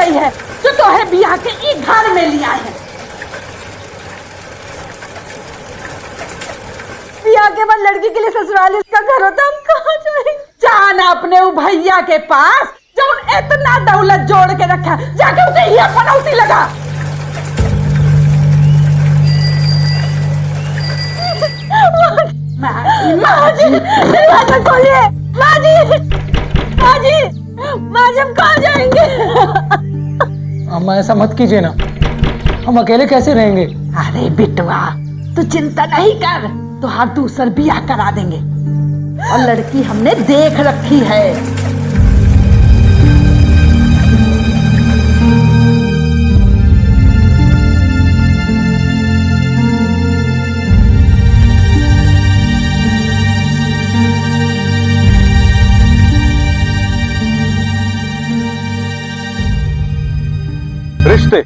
गई है जो तोहे बियाह के ई घर में लिया है। बियाह के बाद लड़की के लिए ससुराल इसका घर होता, हम कहाँ जाएंगे? जाना अपने उ भैया के पास जो इतना दौलत जोड़ के रखा, जाके उसे ये पनौती लगा। माँ जी, दरवाजा खोलिए। माँ जी, माँ जी, माँ जी, हम कहाँ जाएंगे? अम्मा ऐसा मत कीजिए ना, हम अकेले कैसे रहेंगे? अरे बिटवा, तू चिंता नहीं कर, तो हर दूसर बियाह करा देंगे और लड़की हमने देख रखी है। रिश्ते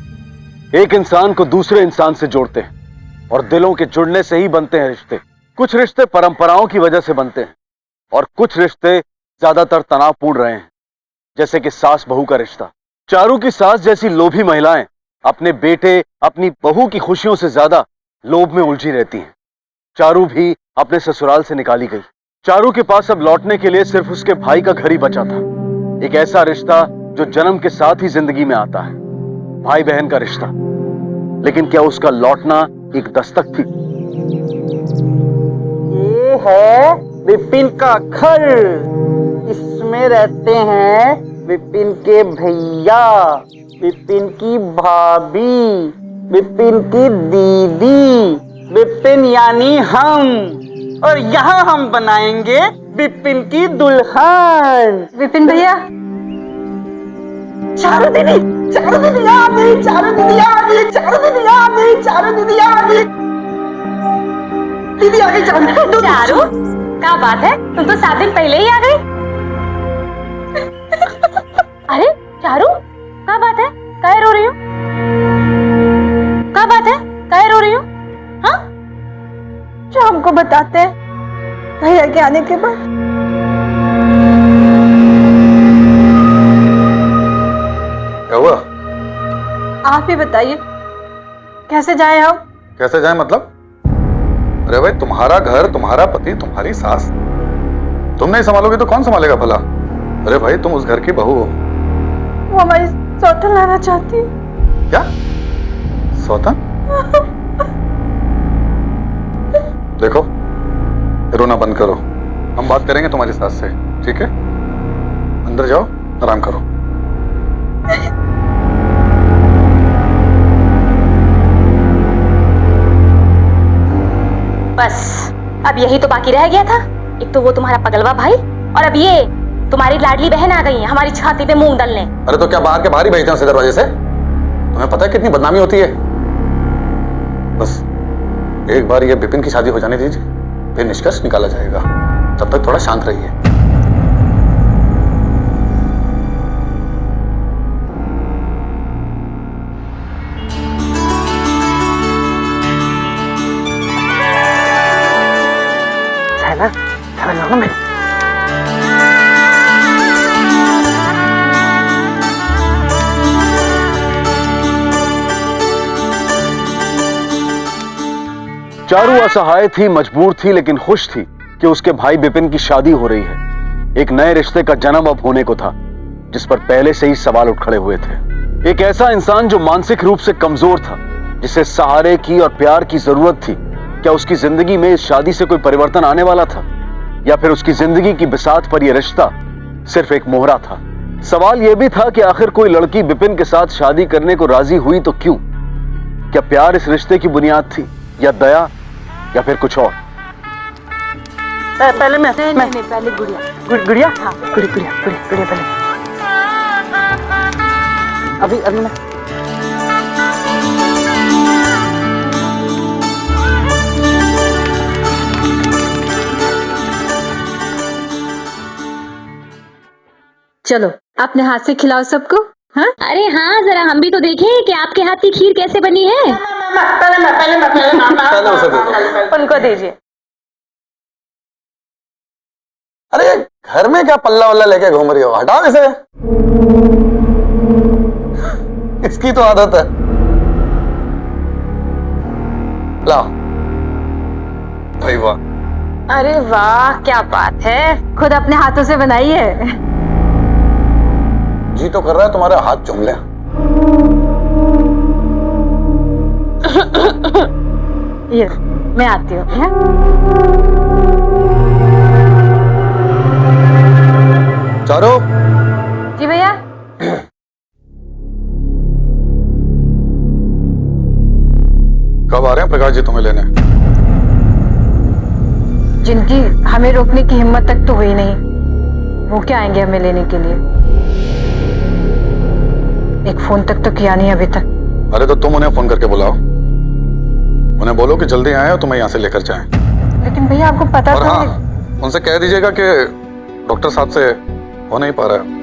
एक इंसान को दूसरे इंसान से जोड़ते हैं और दिलों के जुड़ने से ही बनते हैं रिश्ते। कुछ रिश्ते परंपराओं की वजह से बनते हैं और कुछ रिश्ते ज्यादातर तनावपूर्ण रहे हैं, जैसे कि सास बहू का रिश्ता। चारू की सास जैसी लोभी महिलाएं अपने बेटे, अपनी बहू की खुशियों से ज्यादा लोभ में उलझी रहती हैं। चारू भी अपने ससुराल से निकाली गई। चारू के पास अब लौटने के लिए सिर्फ उसके भाई का घर ही बचा था, एक ऐसा रिश्ता जो जन्म के साथ ही जिंदगी में आता है, भाई बहन का रिश्ता। लेकिन क्या उसका लौटना एक दस्तक थी? ये है विपिन का घर, इसमें रहते हैं विपिन के भैया, विपिन की भाभी, विपिन की दीदी, विपिन यानी हम, और यहाँ हम बनाएंगे विपिन की दुल्हन। विपिन भैया, चारू दीदी, चारू दीदी आ गई, चारू दीदी आ गई, चारू दीदी आ गई, चारू दीदी आ गई, दीदी आ गई। चारू, क्या बात है, तुम तो 7 दिन पहले ही आ गई। अरे चारू, क्या बात है, काहे रो रही हो? क्या बात है, काहे रो रही हो? हाँ, जो हमको बताते हैं भैया के आने के बाद। क्या हुआ? आप ही बताइए, कैसे जाए हम? कैसे जाए मतलब? अरे भाई, तुम्हारा घर, तुम्हारा पति, तुम्हारी सास, तुम नहीं संभालोगे तो कौन संभालेगा भला? अरे भाई, तुम उस घर की बहू हो। वो हमारी सौतन लाना चाहती है। क्या सौतन? देखो, रोना बंद करो, हम बात करेंगे तुम्हारी सास से, ठीक है? अंदर जाओ, आराम करो। बस अब यही तो बाकी रह गया था। एक तो वो तुम्हारा पगलवा भाई, और अब ये तुम्हारी लाडली बहन आ गई है हमारी छाती पे मूंग डालने। अरे तो क्या बाहर के बाहर ही भेजते हैं उसे दरवाजे से? तुम्हें पता है कितनी बदनामी होती है? बस एक बार ये विपिन की शादी हो जाने दीजिए, फिर निष्कर्ष निकाला जाएगा। तब तक थोड़ा शांत रहिए। चारू असहाय थी, मजबूर थी, लेकिन खुश थी कि उसके भाई विपिन की शादी हो रही है। एक नए रिश्ते का जन्म अब होने को था, जिस पर पहले से ही सवाल उठ खड़े हुए थे। एक ऐसा इंसान जो मानसिक रूप से कमजोर था, जिसे सहारे की और प्यार की जरूरत थी। क्या उसकी जिंदगी में इस शादी से कोई परिवर्तन आने वाला था, या फिर उसकी जिंदगी की बिसात पर यह रिश्ता सिर्फ एक मोहरा था? सवाल यह भी था कि आखिर कोई लड़की विपिन के साथ शादी करने को राजी हुई तो क्यों? क्या प्यार इस रिश्ते की बुनियाद थी, या दया, या फिर कुछ और? पहले मैं पहले गुड़िया। गुड़िया, हाँ, गुड़िया पहले। अभी मैं। चलो अपने हाथ से खिलाओ सबको। हाँ, अरे हाँ, जरा हम भी तो देखें कि आपके हाथ की खीर कैसे बनी है। पहले उसे दे दो। उनको दीजिए। अरे घर में क्या पल्ला वल्ला लेके घूम रही हो? हटाओ इसे। इसकी तो आदत है। ला भाई वाह। अरे वाह, क्या बात है, खुद अपने हाथों से बनाई है। जी तो कर रहा है तुम्हारे हाथ चूम ले। ये मैं आती हूँ। हैं? चारो जी भैया। कब आ रहे हैं प्रकाश जी तुम्हें लेने? जिनकी हमें रोकने की हिम्मत तक तो हुई नहीं, वो क्या आएंगे हमें लेने के लिए? एक फोन तक तो किया नहीं अभी तक। अरे तो तुम उन्हें फोन करके बुलाओ, उन्हें बोलो कि जल्दी आए और तुम्हें यहाँ से लेकर जाएं। लेकिन भैया आपको पता और तो हाँ, है। उनसे कह दीजिएगा कि डॉक्टर साहब से हो नहीं पा रहा है।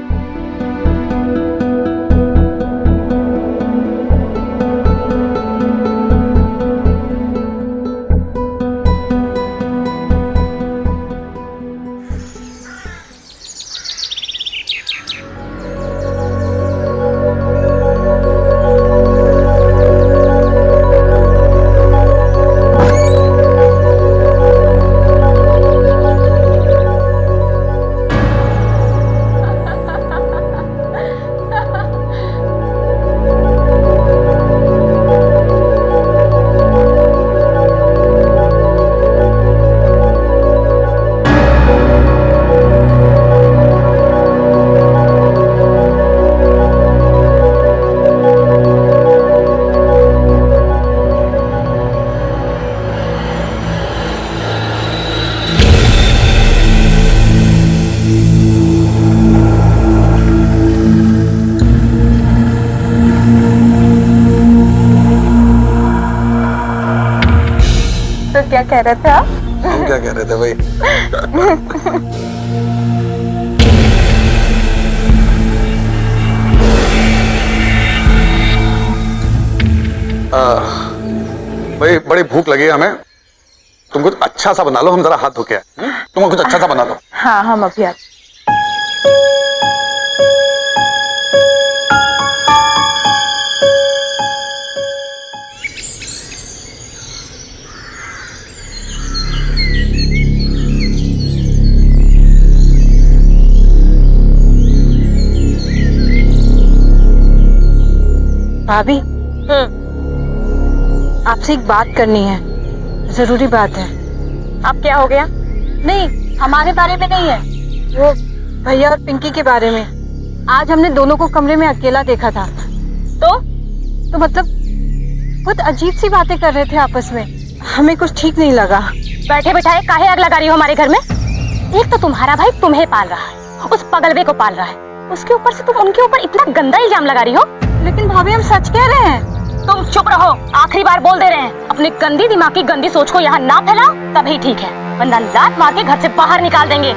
तो क्या कह रहे थे आप? हम क्या कह रहे थे भाई? भाई बड़ी भूख लगी है हमें, तुम कुछ अच्छा सा बना लो, हम जरा हाथ धो के आए। तुम कुछ अच्छा सा बना लो। हाँ, हम अभी आते। भाभी, आपसे एक बात करनी है, जरूरी बात है। अब क्या हो गया? नहीं, हमारे बारे में नहीं है, वो भैया और पिंकी के बारे में। आज हमने दोनों को कमरे में अकेला देखा था। तो मतलब बहुत अजीब सी बातें कर रहे थे आपस में, हमें कुछ ठीक नहीं लगा। बैठे बैठाए काहे आग लगा रही हो हमारे घर में? एक तो तुम्हारा भाई तुम्हें पाल रहा है, उस पगलवे को पाल रहा है, उसके ऊपर से तुम उनके ऊपर इतना गंदा इल्जाम लगा रही हो। लेकिन भाभी हम सच कह रहे हैं। तुम चुप रहो, आखिरी बार बोल दे रहे हैं। अपनी गंदी दिमाग की गंदी सोच को यहाँ ना फैलाओ, तभी ठीक है, वरना लात मार के घर से बाहर निकाल देंगे।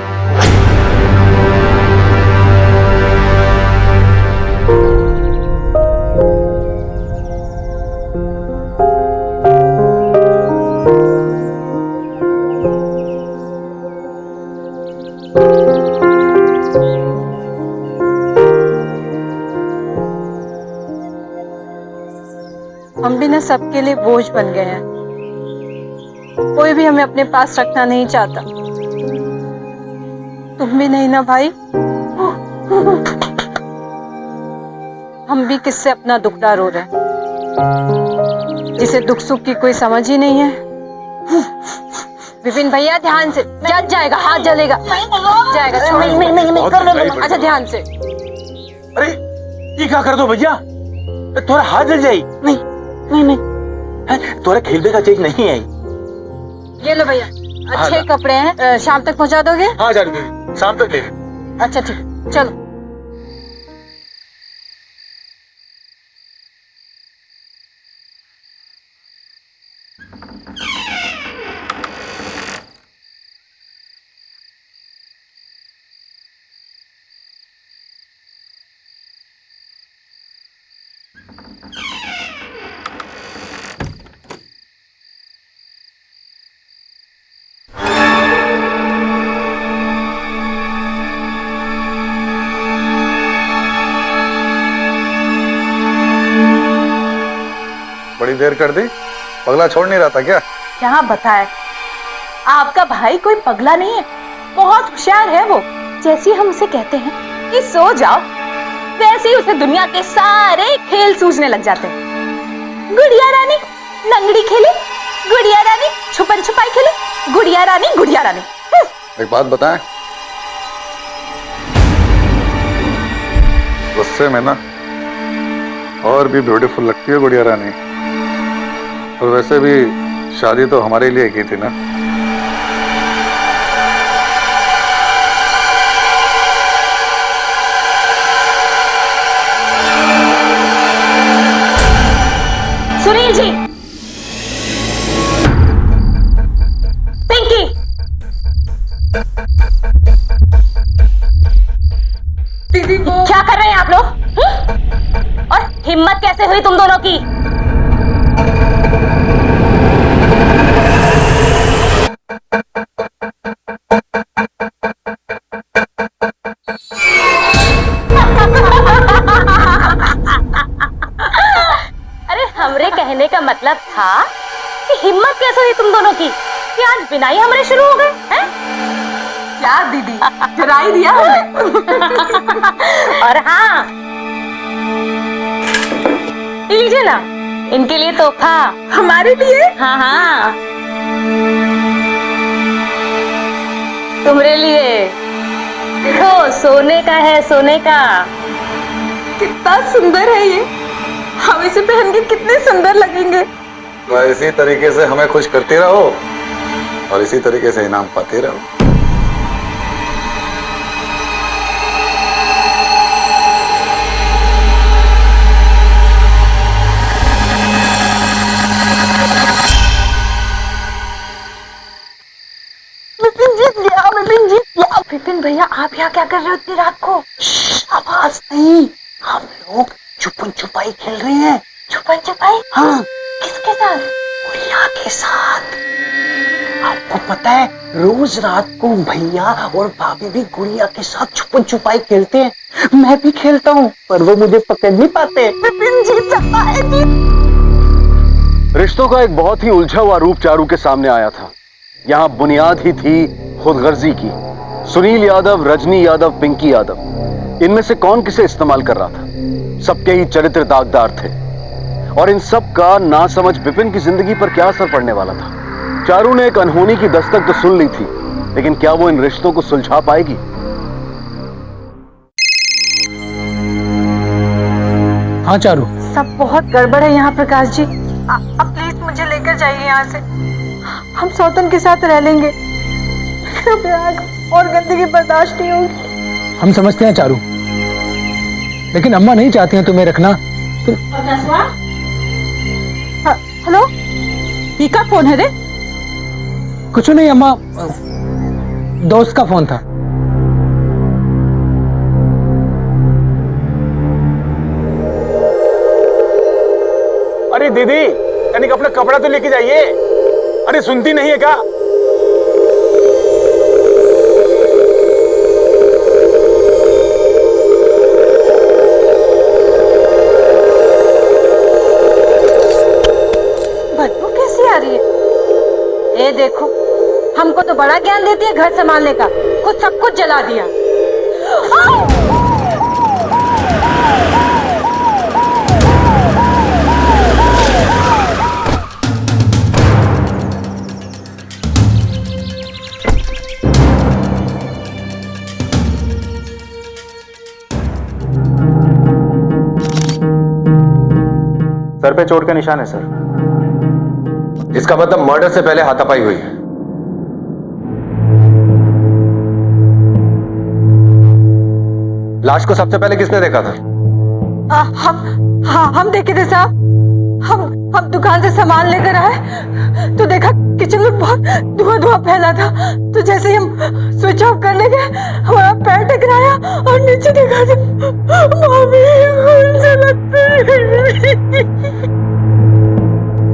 हम भी ना सबके लिए बोझ बन गए हैं, कोई भी हमें अपने पास रखना नहीं चाहता। तुम भी नहीं ना भाई? हम भी किससे अपना दुखड़ा रो रहे हैं, जिसे दुख सुख की कोई समझ ही नहीं है। विपिन भैया ध्यान से, जल जाएगा, हाथ जलेगा, जाएगा। नहीं, अच्छा ध्यान से। अरे ये क्या कर दो भैया, थोड़ा हाथ जल जाए। नहीं नहीं नहीं, थोड़ा खेलने का चीज नहीं है। ये लो भैया, अच्छे कपड़े हैं, शाम तक पहुंचा दोगे? हाँ जानवी, शाम तक ले। अच्छा ठीक, चलो। बड़ी देर कर दी, पगला छोड़ नहीं रहा था क्या? क्या बताए, आपका भाई कोई पगला नहीं है, बहुत होशियार है वो। जैसे हम उसे कहते हैं कि सो जाओ, वैसे ही उसे दुनिया के सारे खेल सूझने लग जाते हैं। गुड़िया रानी लंगड़ी खेले, गुड़िया रानी छुपन छुपाई खेले, गुड़िया रानी गुड़िया रानी। एक बात बताएं, गुस्से में ना और भी ब्यूटीफुल लगती है गुड़िया रानी। और वैसे भी शादी तो हमारे लिए की थी ना। सुनील जी, पिंकी, दीदी को क्या कर रहे हैं आप लोग? और हिम्मत कैसे हुई तुम दोनों की? अरे हमरे कहने का मतलब था कि हिम्मत कैसे हुई तुम दोनों की कि आज बिना ही हमरे शुरू हो गए हैं? क्या दीदी, डरा ही दिया हमने। और हाँ, ये लीजिए ना, इनके लिए तोहफा। हमारे लिए? हाँ हाँ, तुम्हारे लिए। देखो, सोने का है, सोने का। कितना सुंदर है ये, हम इसे पहन के कितने सुंदर लगेंगे। तो इसी तरीके से हमें खुश करती रहो और इसी तरीके से इनाम पाती रहो। विपिन भैया, आप यहाँ क्या कर रहे हो इतनी रात को? आवाज नहीं, हम लोग छुपन छुपाई खेल रहे हैं। छुपन छुपाई? हाँ, किसके साथ? गुड़िया के साथ। आपको पता है, रोज रात को भैया और भाभी भी गुड़िया के साथ छुपन छुपाई खेलते हैं। मैं भी खेलता हूँ, पर वो मुझे पकड़ नहीं पाते। विपिन जीत सकता है जी। रिश्तों का एक बहुत ही उलझा हुआ रूप चारू के सामने आया था। यहाँ बुनियाद ही थी खुदगर्जी की। सुनील यादव, रजनी यादव, पिंकी यादव, इनमें से कौन किसे इस्तेमाल कर रहा था? सबके ही चरित्र दागदार थे और इन सब का ना समझ विपिन की जिंदगी पर क्या असर पड़ने वाला था। चारू ने एक अनहोनी की दस्तक तो सुन ली थी, लेकिन क्या वो इन रिश्तों को सुलझा पाएगी? हाँ चारू, सब बहुत गड़बड़ है यहाँ प्रकाश जी। अब प्लीज मुझे लेकर जाइए यहाँ से। हम सौतन के साथ रह लेंगे, और गंदगी बर्दाश्त नहीं होगी। हम समझते हैं चारू, लेकिन अम्मा नहीं चाहती हैं तुम्हें रखना। हेलो, का फोन है रे? कुछ नहीं अम्मा, दोस्त का फोन था। अरे दीदी, कनिक अपना कपड़ा तो लेके जाइए। अरे सुनती नहीं है क्या? बदबू कैसी आ रही है? ये देखो, हमको तो बड़ा ज्ञान देती है घर संभालने का, खुद सब कुछ जला दिया। सर पे चोट का निशान है सर। इसका मतलब मर्डर से पहले हाथापाई हुई है। लाश को सबसे पहले किसने देखा था? हम देखे थे साहब। हम दुकान से सामान लेकर आए तो देखा किचन में बहुत धुआं फैला था। तो जैसे ही हम स्विच ऑफ करने गए, हमारा पैर टकराया और नीचे देखा तो भाभी खून से लथपथ।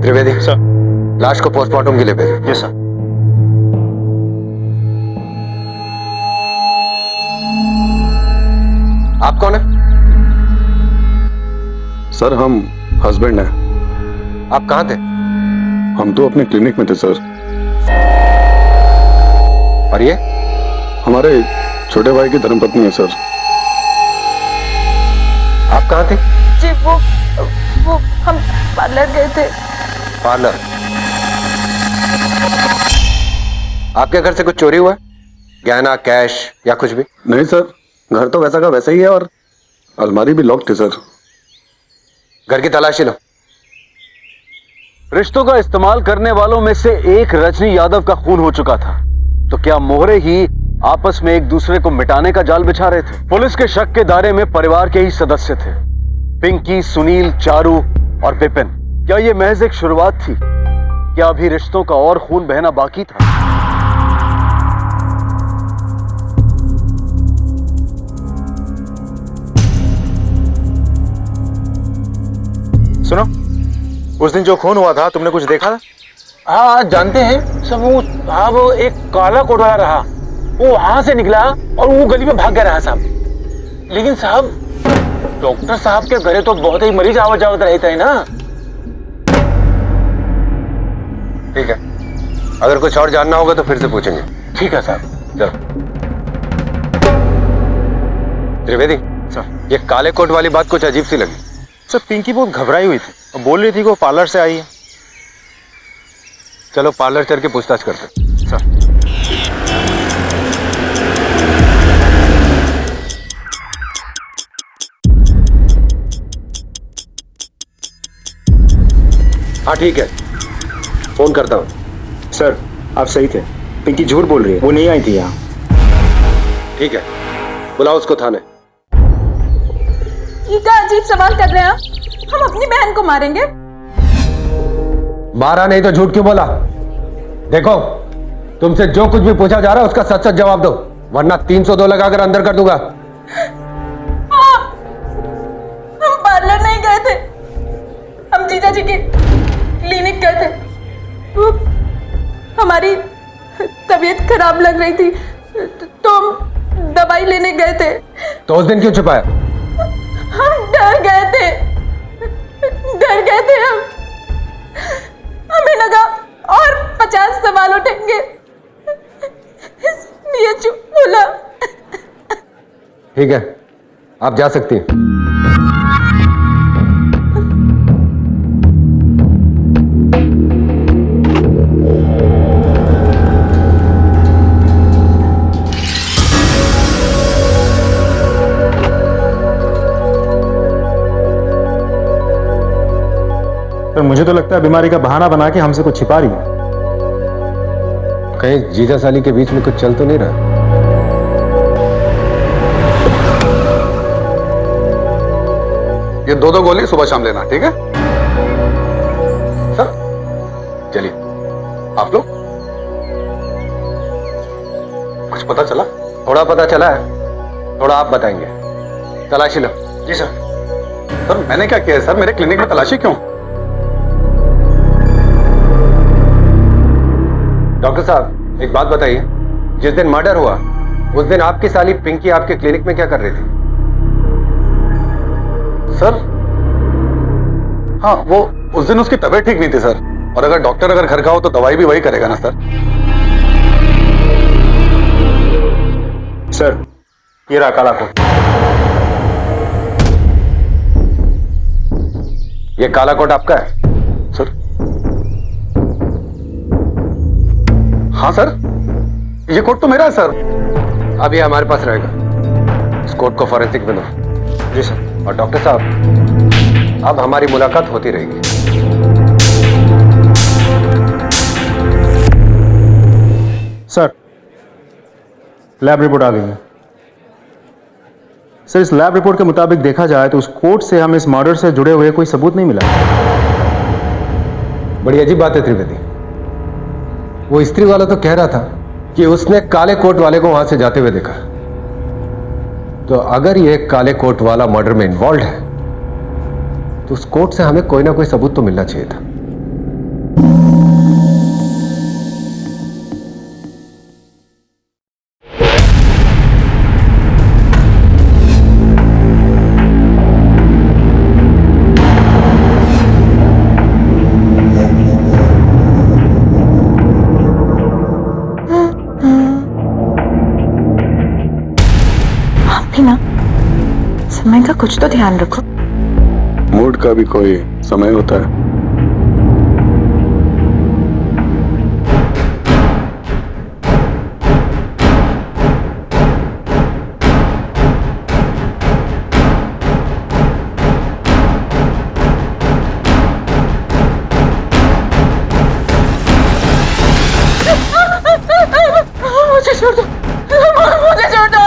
त्रिवेदी सर, लाश को पोस्टमार्टम के लिए भेजो। जी सर। आप कौन है? सर हम हस्बैंड हैं। आप कहाँ थे? हम तो अपने क्लिनिक में थे सर। और ये? हमारे छोटे भाई की धर्मपत्नी है सर। आप कहाँ थे? जी वो हम पार्लर गए थे। पार्लर? आपके घर से कुछ चोरी हुआ है? गहना, कैश या कुछ भी? नहीं सर, घर तो वैसा का वैसा ही है और अलमारी भी लॉक थी सर। घर की तलाशी लो। रिश्तों का इस्तेमाल करने वालों में से एक रजनी यादव का खून हो चुका था, तो क्या मोहरे ही आपस में एक दूसरे को मिटाने का जाल बिछा रहे थे? पुलिस के शक के दायरे में परिवार के ही सदस्य थे, पिंकी, सुनील, चारू और विपिन। क्या यह महज एक शुरुआत थी? क्या अभी रिश्तों का और खून बहना बाकी था? सुनो, उस दिन जो खून हुआ था तुमने कुछ देखा था? हाँ जानते हैं सब। वो एक काला कोट वाला रहा, वो वहां से निकला और वो गली में भाग गया रहा साहब। लेकिन साहब, डॉक्टर साहब के घरे तो बहुत ही मरीज आवत जावत रहता है ना। ठीक है, अगर कुछ और जानना होगा तो फिर से पूछेंगे। ठीक है साहब। चलो। त्रिवेदी सर, ये काले कोट वाली बात कुछ अजीब सी लगी। सर पिंकी बहुत घबराई हुई थी और बोल रही थी कि वो पार्लर से आई है। चलो पार्लर चल के पूछताछ करते। सर हाँ ठीक है, फोन करता हूँ। सर आप सही थे, पिंकी झूठ बोल रही है, वो नहीं आई थी यहाँ। ठीक है, बुलाओ उसको थाने। ये क्या अजीब सवाल कर रहे हैं आप? हम अपनी बहन को मारेंगे? मारा नहीं तो झूठ क्यों बोला? देखो, तुमसे जो कुछ भी पूछा जा रहा है उसका सच सच जवाब दो, वरना 302 लगाकर अंदर कर दूंगा। हाँ, हम पार्लर नहीं गए थे, हम जीजा जी के क्लिनिक गए थे। वो हमारी तबीयत खराब लग रही थी तो हम दवाई लेने गए थे। तो उस दिन क्यों छुपाया? हम डर गए थे हम। हमें लगा और 50 सवाल उठेंगे, इसलिए चुप बोला। ठीक है, आप जा सकती हैं। पर मुझे तो लगता है बीमारी का बहाना बना के हमसे कुछ छिपा रही है। कहीं जीजा साली के बीच में कुछ चल तो नहीं रहा? ये दो गोली सुबह शाम लेना, ठीक है सर? चलिए, आप लोग कुछ पता चला? थोड़ा पता चला है, थोड़ा आप बताएंगे। तलाशी लो। जी सर। सर मैंने क्या किया है सर? मेरे क्लिनिक में तलाशी क्यों? डॉक्टर साहब एक बात बताइए, जिस दिन मर्डर हुआ उस दिन आपकी साली पिंकी आपके क्लिनिक में क्या कर रही थी? सर हाँ, वो उस दिन उसकी तबीयत ठीक नहीं थी सर, और अगर डॉक्टर अगर घर का हो तो दवाई भी वही करेगा ना सर। सर ये रहा काला कोट। ये काला कोट आपका है? सर हाँ सर, ये कोट तो मेरा है सर। अब ये हमारे पास रहेगा, इस कोट को फॉरेंसिक में दो। जी सर। और डॉक्टर साहब अब हमारी मुलाकात होती रहेगी। सर लैब रिपोर्ट आ गई है। सर इस लैब रिपोर्ट के मुताबिक देखा जाए तो उस कोट से हमें इस मर्डर से जुड़े हुए कोई सबूत नहीं मिला। बड़ी अजीब बात है त्रिवेदी, वो स्त्री वाला तो कह रहा था कि उसने काले कोट वाले को वहां से जाते हुए देखा। तो अगर ये काले कोट वाला मर्डर में इन्वॉल्व है तो उस कोट से हमें कोई ना कोई सबूत तो मिलना चाहिए था। कुछ तो ध्यान रखो। मूड का भी कोई समय होता है। मुझे छोड़ दो, मुझे छोड़ दो,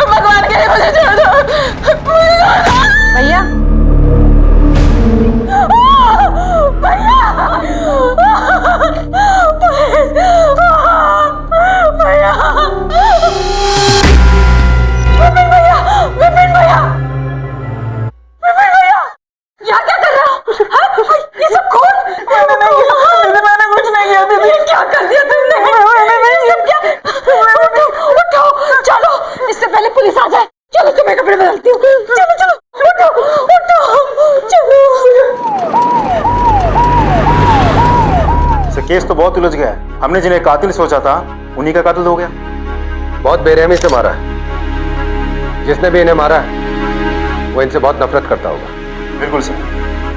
भगवान के लिए मुझे छोड़ दो, भैया विपिन भैया, यहाँ क्या कर रहे हो? ये सब कौन? मैंने कुछ नहीं किया दीदी। क्या कर दिया तुमने? ये सब क्या? उठो, चलो, इससे पहले पुलिस आ जाए। चलो तुम्हें कपड़े बदलती हूँ। चलो चलो, उठो, चलो। केस तो बहुत उलझ गया है। हमने जिन्हें कातिल सोचा था उन्हीं का कातिल हो गया। बहुत बेरहमी से मारा है। जिसने भी इन्हें मारा है वो इनसे बहुत नफरत करता होगा। बिल्कुल सर।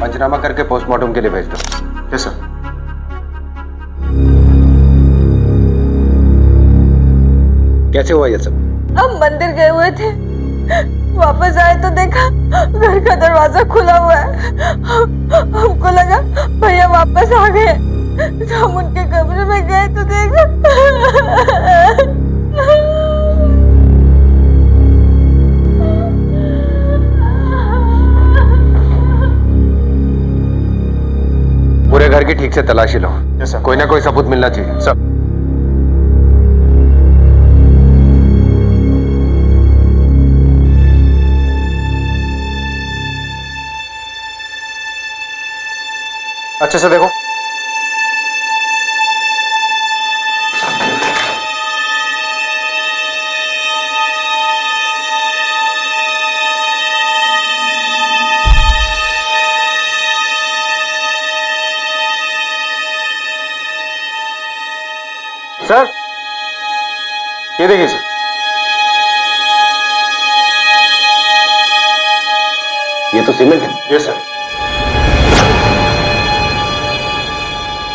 पंचनामा करके पोस्टमार्टम के लिए भेज दो। Yes sir. कैसे हुआ ये सब? हम मंदिर गए हुए थे, वापस आए तो देखा घर का दरवाजा खुला हुआ है। हमको लगा भैया वापस आ गए, तो हम उनके कमरे में गए तो देखा पूरे घर की ठीक से तलाशी लो। Yes sir. कोई ना कोई सबूत मिलना चाहिए। सर। अच्छे से देखो। सर, ये देखिए सर। ये तो सीमेंट है। Yes sir.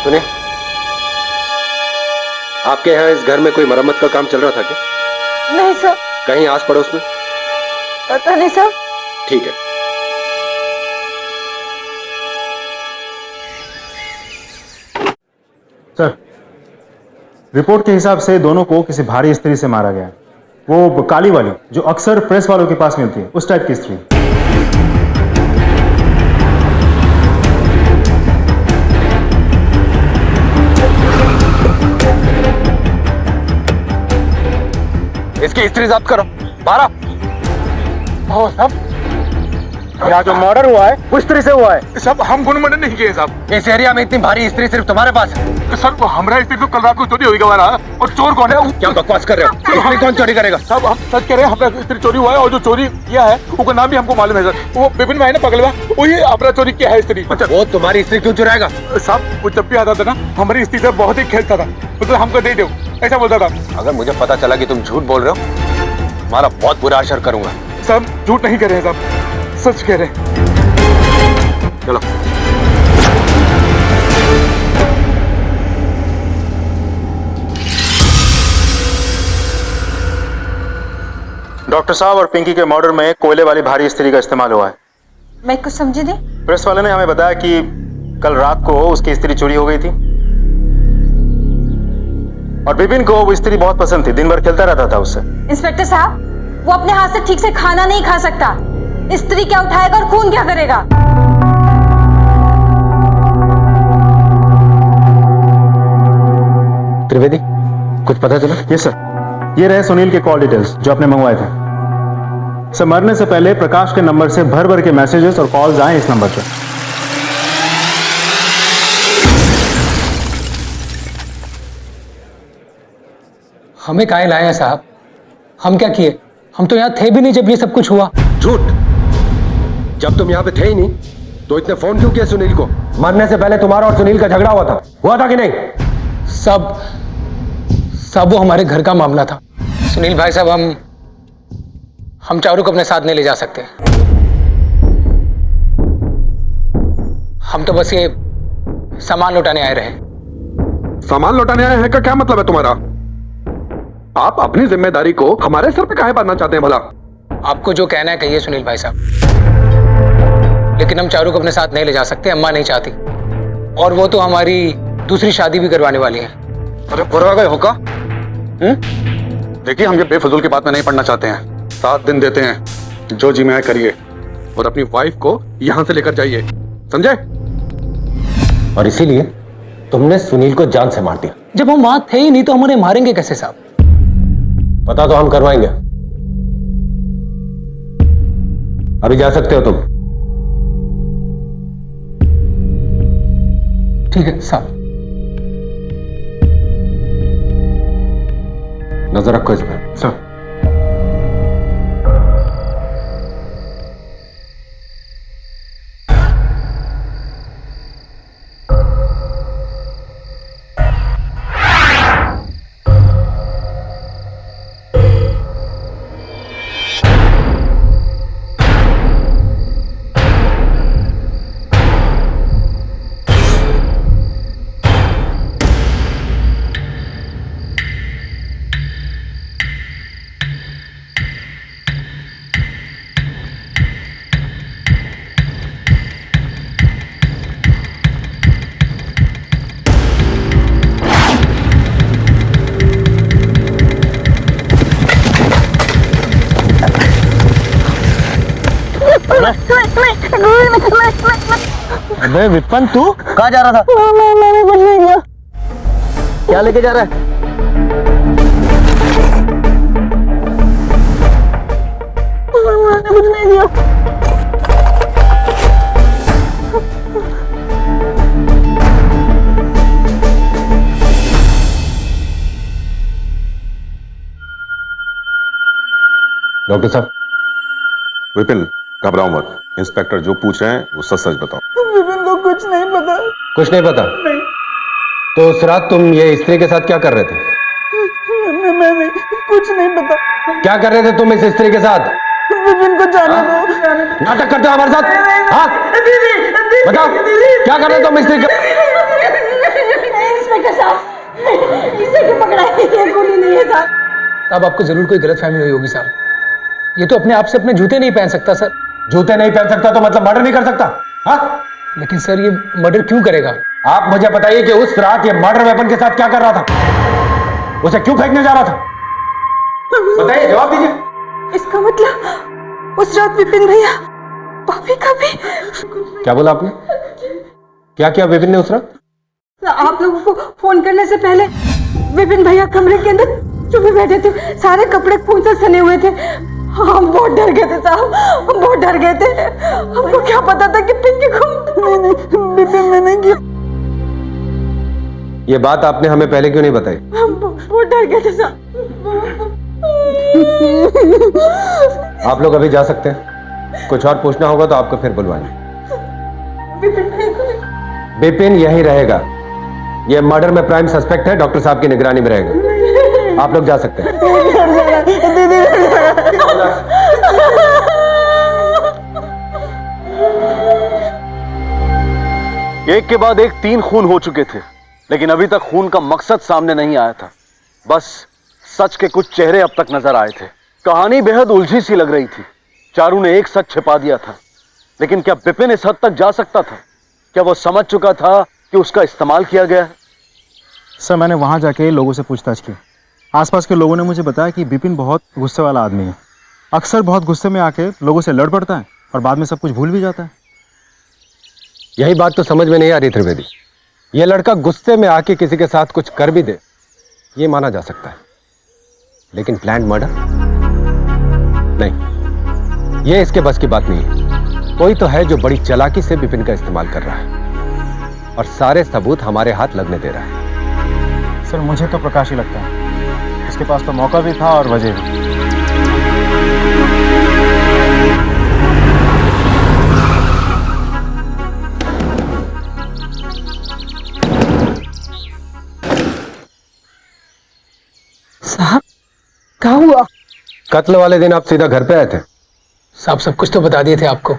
सुनिए, आपके यहाँ इस घर में कोई मरम्मत का काम चल रहा था क्या? नहीं सर। कहीं आस पड़ोस में? पता नहीं सर। ठीक है। सर, रिपोर्ट के हिसाब से दोनों को किसी भारी स्त्री से मारा गया। वो काली वाली जो अक्सर प्रेस वालों के पास मिलती है, उस टाइप की स्त्री। इसकी स्त्री जब्त करो। 12। साहब, यहाँ जो मर्डर हुआ है वो स्त्री से हुआ है। साहब हम गुण मर्डर नहीं किए साहब। इस एरिया में इतनी भारी स्त्री सिर्फ तुम्हारे पास है। सर वो हमारा स्त्री तो कल रात को चोरी हुई गवा रहा, और चोर कौन है? क्या बकवास कर रहे हो? स्त्री कौन चोरी करेगा? साहब हम सच कह रहे हैं, हमारा स्त्री चोरी हुआ है, और जो चोरी किया है उसका नाम भी हमको मालूम है सर। वो विपिन भाई ने पकड़वा, वही अपना चोरी किया है स्त्री। अच्छा, वो तुम्हारी स्त्री क्यों चुराएगा? साहब वो जब भी आता था ना, हमारी स्त्री से बहुत ही खेलता था, मतलब हमको दे दो ऐसा बोलता था। अगर मुझे पता चला कि तुम झूठ बोल रहे हो, तुम्हारा बहुत बुरा असर करूंगा। साहब झूठ नहीं कह रहे हैं साहब, सच कह रहे हैं। चलो। डॉक्टर साहब और पिंकी के मर्डर में कोयले वाली भारी स्त्री का इस्तेमाल हुआ है। मैं कुछ समझी नहीं। प्रेस वाले ने हमें बताया कि कल रात को उसकी स्त्री चोरी हो गई थी, और विपिन को वो स्त्री बहुत पसंद थी, दिन भर खेलता रहता था उससे। इंस्पेक्टर साहब, वो अपने हाथ से ठीक से खाना नहीं खा सकता, स्त्री क्या उठाएगा और खून क्या करेगा? त्रिवेदी, कुछ पता चला? यस सर, ये रहे सुनील के कॉल डिटेल्स जो आपने मंगवाए थे। सर, मरने से पहले प्रकाश के नंबर से भर भर के मैसेजेस और कॉल्स आए इस नंबर पर। हमें काहे लाए हैं साहब? हम क्या किए? हम तो यहाँ थे भी नहीं जब ये सब कुछ हुआ। झूठ। जब तुम यहाँ पे थे ही नहीं तो इतने फोन क्यों किए सुनील को? मरने से पहले तुम्हारा और सुनील का झगड़ा हुआ था कि नहीं? सब वो हमारे घर का मामला था। सुनील भाई साहब, हम चारों को अपने साथ नहीं ले जा सकते। हम तो बस ये सामान लौटाने आए रहे। सामान लौटाने आए हैं का क्या मतलब है तुम्हारा? आप अपनी जिम्मेदारी को हमारे सर पे काहे बांधना चाहते हैं भला? आपको जो कहना है कहिए सुनील भाई साहब, लेकिन हम चारू को अपने साथ नहीं ले जा सकते, अम्मा नहीं चाहती, और वो तो हमारी दूसरी शादी भी करवाने वाली है। अरे बुरा गए होगा। देखिए, हम ये बेफजूल की बात में नहीं पड़ना चाहते हैं। 7 दिन देते हैं, जो जी में करिए और अपनी वाइफ को यहां से लेकर जाइए, समझे? और इसीलिए तुमने सुनील को जान से मार दिया। जब हम वहां थे ही नहीं तो हम उन्हें मारेंगे कैसे साहब? पता तो हम करवाएंगे। अभी जा सकते हो तुम। ठीक है साहब। नजर रखो इस पर। सर। अबे विपन, तू कहाँ जा रहा था? मैंने कुछ नहीं किया। क्या लेके जा रहा है? मैंने कुछ नहीं किया। डॉक्टर साहब। विपिन, घबराओ मत। इंस्पेक्टर जो पूछ रहे हैं वो सच सच बताओ। विपिन को कुछ नहीं पता। कुछ नहीं पता? नहीं। तो उस रात तुम ये स्त्री के साथ क्या कर रहे थे? मैं नहीं, कुछ नहीं पता। क्या कर रहे थे तुम इस स्त्री के साथ? विपिन को जाने दो। नाटक करते हो हमारे साथ? हाँ? बताओ, क्या कर रहे थे तुम स्त्री के? इंस्पेक्टर साहब, इसे क्यों पकड़ा है? ये गोली नहीं है साहब। साहब, आपको जरूर कोई गलतफहमी हुई होगी साहब। ये तो अपने आप से अपने जूते नहीं पहन सकता सर। जूते नहीं पहन सकता तो मतलब मर्डर नहीं कर सकता? हाँ? लेकिन सर ये मर्डर क्यों करेगा? आप मुझे बताइए कि उस रात ये मर्डर वेपन के साथ क्या कर रहा था? उसे क्यों फेंकने जा रहा था? बताइए, जवाब दीजिए। इसका मतलब उस रात विपिन भैया भाभी का भी। क्या बोला आपने? क्या किया विपिन ने उस रात? आप लोगों को फोन करने से पहले विपिन भैया कमरे के अंदर चुपे बैठे थे, सारे कपड़े खून से सने हुए थे। हम बहुत डर गए थे साहब, हम बहुत डर गए थे। हमको क्या पता था कि पिंकी को विपिन ने नहीं किया। ये बात आपने हमें पहले क्यों नहीं बताई? हम बहुत डर गए थे साहब। आप लोग अभी जा सकते हैं। कुछ और पूछना होगा तो आपको फिर बुलवाएंगे। विपिन यहीं रहेगा। ये मर्डर में प्राइम सस्पेक्ट है, डॉक्टर साहब की निगरानी में रहेगा। आप लोग जा सकते हैं। एक के बाद एक 3 खून हो चुके थे, लेकिन अभी तक खून का मकसद सामने नहीं आया था। बस सच के कुछ चेहरे अब तक नजर आए थे। कहानी बेहद उलझी सी लग रही थी। चारू ने एक सच छिपा दिया था, लेकिन क्या विपिन इस हद तक जा सकता था? क्या वो समझ चुका था कि उसका इस्तेमाल किया गया है? सर, मैंने वहां जाके लोगों से पूछताछ की। आसपास के लोगों ने मुझे बताया कि विपिन बहुत गुस्से वाला आदमी है। अक्सर बहुत गुस्से में आके लोगों से लड़ पड़ता है और बाद में सब कुछ भूल भी जाता है। यही बात तो समझ में नहीं आ रही त्रिवेदी। यह लड़का गुस्से में आके किसी के साथ कुछ कर भी दे, ये माना जा सकता है, लेकिन प्लान्ड मर्डर नहीं, ये इसके बस की बात नहीं है। कोई तो है जो बड़ी चालाकी से विपिन का इस्तेमाल कर रहा है और सारे सबूत हमारे हाथ लगने दे रहा है। सर, मुझे तो प्रकाश ही लगता है। उसके पास तो मौका भी था और वजह भी। साहब, क्या हुआ? कत्ल वाले दिन आप सीधा घर पे आए थे? साहब, सब कुछ तो बता दिए थे आपको।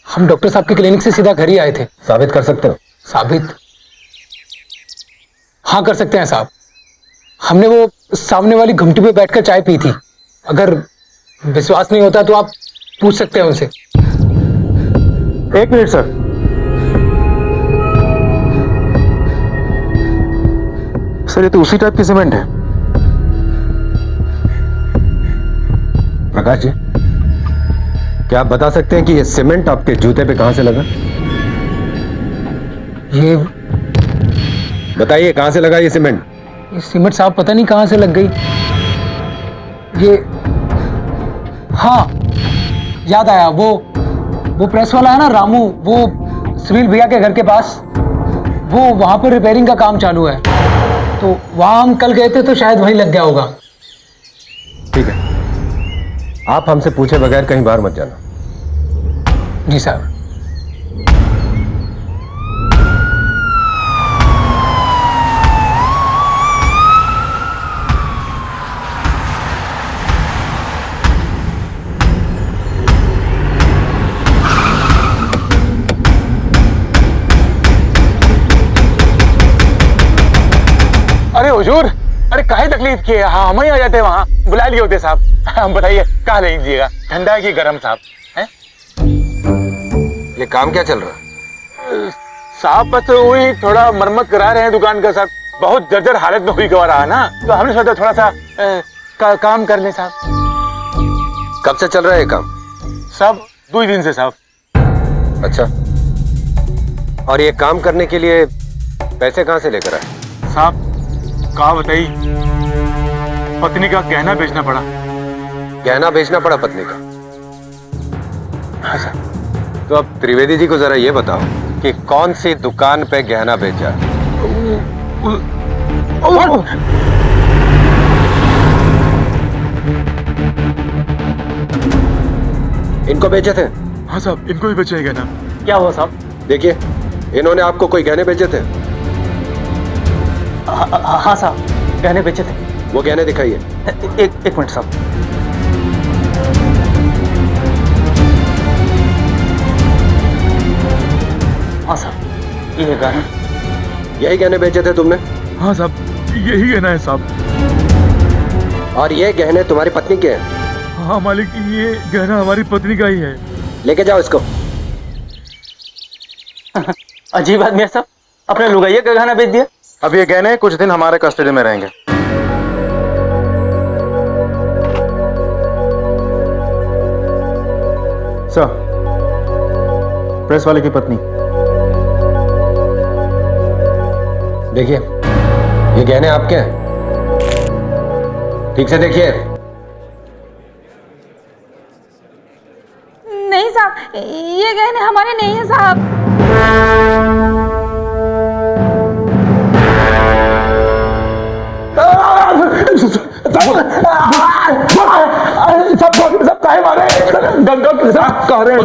हम डॉक्टर साहब के क्लिनिक से सीधा घर ही आए थे। साबित कर सकते हो? साबित? हाँ कर सकते हैं साहब। हमने वो सामने वाली घुमटी पे बैठकर चाय पी थी। अगर विश्वास नहीं होता तो आप पूछ सकते हैं उनसे। एक मिनट सर। सर ये तो उसी टाइप की सीमेंट है। प्रकाश जी, क्या आप बता सकते हैं कि ये सीमेंट आपके जूते पे कहां से लगा? ये बताइए कहां से लगा ये सीमेंट? सीमेंट साहब पता नहीं कहां से लग गई। ये हाँ याद आया, वो प्रेस वाला है ना रामू, वो सुनील भैया के घर के पास, वो वहां पर रिपेयरिंग का काम चालू है, तो वहां हम कल गए थे तो शायद वहीं लग गया होगा। ठीक है, आप हमसे पूछे बगैर कहीं बाहर मत जाना। जी साहब। अरे हुजूर, अरे काहे तकलीफ की है? हाँ हम ही आ जाते वहाँ, बुला लिए होते साहब। हम बताइए कहाँ ले लीजिएगा, ठंडा है कि गर्म साहब? हैं? ये काम क्या चल रहा है? साहब बस वही थोड़ा मरम्मत करा रहे हैं दुकान का साहब। बहुत जर्जर हालत में हुई गवा रहा ना, तो हमने सोचा थोड़ा सा काम कर ले साहब। कब से चल रहा है ये काम? साहब 2 दिन से साहब। अच्छा, और ये काम करने के लिए पैसे कहां से लेकर आए? साहब कहा बताइए, पत्नी का गहना बेचना पड़ा। गहना बेचना पड़ा पत्नी का? हाँ साहब। तो अब त्रिवेदी जी को जरा ये बताओ कि कौन सी दुकान पे गहना बेचा? इनको बेचे थे? हाँ साहब, इनको ही बेचे गहना। क्या हुआ साहब? देखिए, इन्होंने आपको कोई गहने बेचे थे? हाँ साहब, गहने बेचे थे। वो गहने दिखाइए। एक मिनट साहब। हाँ साहब, ये गहना। यही गहने बेचे थे तुमने? हाँ साहब, यही गहना है साहब। और ये गहने तुम्हारी पत्नी के हैं? हाँ मालिक, ये गहना हमारी पत्नी का ही है। लेके जाओ इसको। अजीब आदमी है साहब, अपने लुगाइया का गहना बेच दिया। अब ये गहने कुछ दिन हमारे कस्टडी में रहेंगे। सर, प्रेस वाले की पत्नी। देखिए, ये गहने आपके हैं, ठीक से देखिए। नहीं साहब, ये गहने हमारे नहीं है साहब। सब काहे मारे? गंगा के साथ कह रहे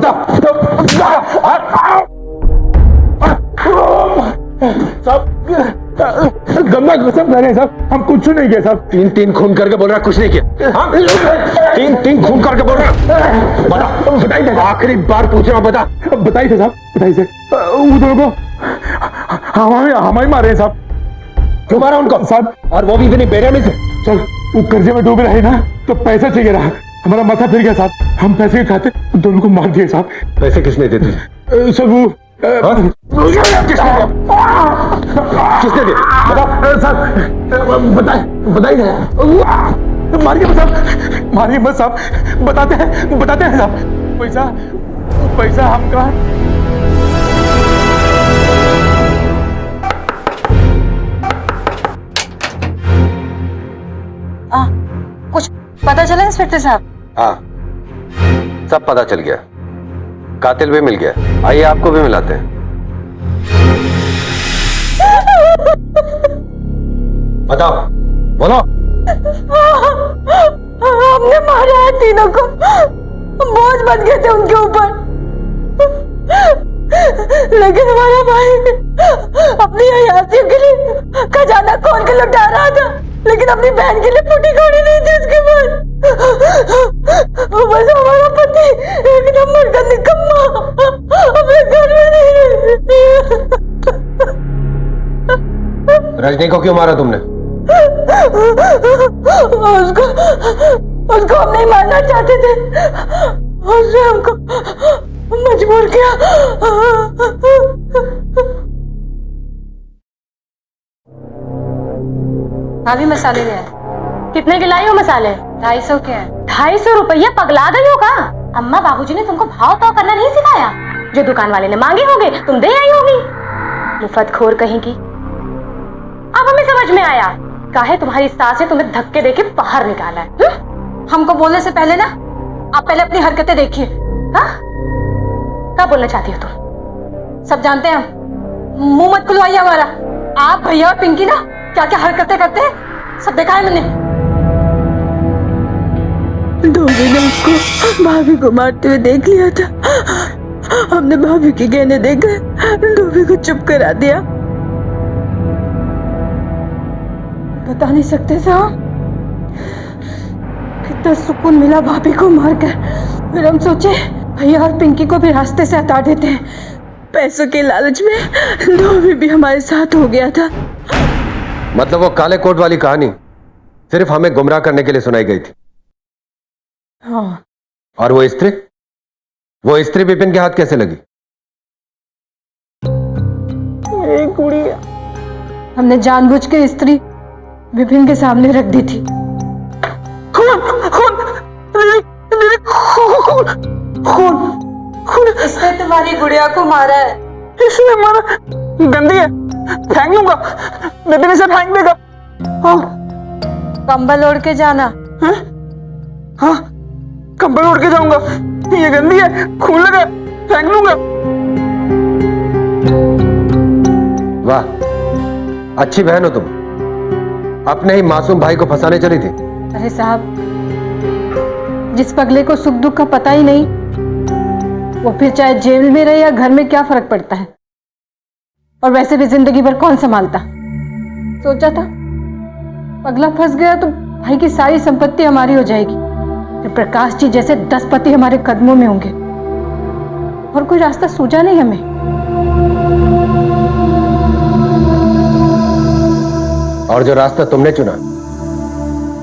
गंगा कसम कह रहे हैं साहब, हम कुछ नहीं किया साहब। 3 खून करके बोल रहा, कुछ नहीं किया? हाँ? 3 खून करके बोल रहा, बता, बताइए। आखिरी बार पूछ रहा हूं, बता। बताइए साहब, बताइए। वो दोनों को हमारे मारे हैं साहब। क्यों मारा उनको साहब? और वो भी इतनी बेरहमी से? चल, वो कर्जे में डूबे रहे ना, तो पैसा चाहिए रहा, हमारा माथा फिर गया साहब। हम पैसे खाते दोनों को मार दिए साहब। पैसे किसने दे दिए? सब वो किसने दिए? बता साहब, बताइए। मारिए मत साहब, मारिए मत साहब, बताते हैं साहब। पैसा हमका। कुछ पता चला इंस्पेक्टर साहब? हाँ, सब पता चल गया, कातिल भी मिल गया। आइए आपको भी मिलाते हैं। बताओ, बोलो। हमने मारा है तीनों को, बोझ बन गए थे उनके ऊपर, लेकिन हमारा भाई अपनी हयातियों के लिए खजाना खोल के लुटा रहा था, लेकिन अपनी बहन के लिए फूटी कौड़ी नहीं थी उसके पास। बस हमारा पति एक नंबर का निकम्मा हमें घर में नहीं। रजनी को क्यों मारा तुमने? उसको हम नहीं मारना चाहते थे, उसने हमको मजबूर किया। भाभी मसाले ले आए। कितने के लाई हो मसाले? 250 के हैं। 250 रुपया? पगला गई हो का? अम्मा बाबूजी ने तुमको भाव ताव करना नहीं सिखाया? जो दुकान वाले ने मांगे होंगे तुम दे आई होगी। मुफतखोर कहेंगी। अब हमें समझ में आया काहे तुम्हारी सास ने तुम्हें धक्के देके बाहर निकाला है। हमको बोलने से पहले ना आप पहले अपनी हरकतें देखिए। हाँ? क्या बोलना चाहती हो तुम? सब जानते हैं हम। मुंह मत खुलवाइए हमारा। आप भैया और पिंकी ना क्या क्या हरकतें करते हैं सब देखा है मैंने। धोबी ने उसको भाभी को मारते हुए देख लिया था। हमने भाभी के गहने देकर धोबी को चुप करा दिया। बता नहीं सकते थे हम कितना सुकून मिला भाभी को मारकर। फिर हम सोचे भैया और पिंकी को भी रास्ते से हटा देते हैं। पैसों के लालच में धोबी भी हमारे साथ हो गया था। मतलब वो काले कोट वाली कहानी सिर्फ हमें गुमराह करने के लिए सुनाई गई थी। हाँ। और वो स्त्री विपिन के हाथ कैसे लगी? गुड़िया हमने जानबूझ के स्त्री विपिन के सामने रख दी थी। खून इसने तुम्हारी गुड़िया को मारा है। इसने मारा? गंदी है, फेंक लूंगा। विपिन इसे फेंक देगा। हाँ। कंबल ओढ़ के जाना। हाँ, कंबल ओढ़ के जाऊंगा। ये गंदी है, खून लगा, फेंक लूंगा। वाह, अच्छी बहन हो तुम। अपने ही मासूम भाई को फंसाने चली थी। अरे साहब, जिस पगले को सुख दुख का पता ही नहीं वो फिर चाहे जेल में रहे या घर में क्या फर्क पड़ता है। और वैसे भी जिंदगी भर कौन संभालता। सोचा था पगला फंस गया तो भाई की सारी संपत्ति हमारी हो जाएगी, फिर प्रकाश जी जैसे 10 पति हमारे कदमों में होंगे। और कोई रास्ता सूझा नहीं हमें। और जो रास्ता तुमने चुना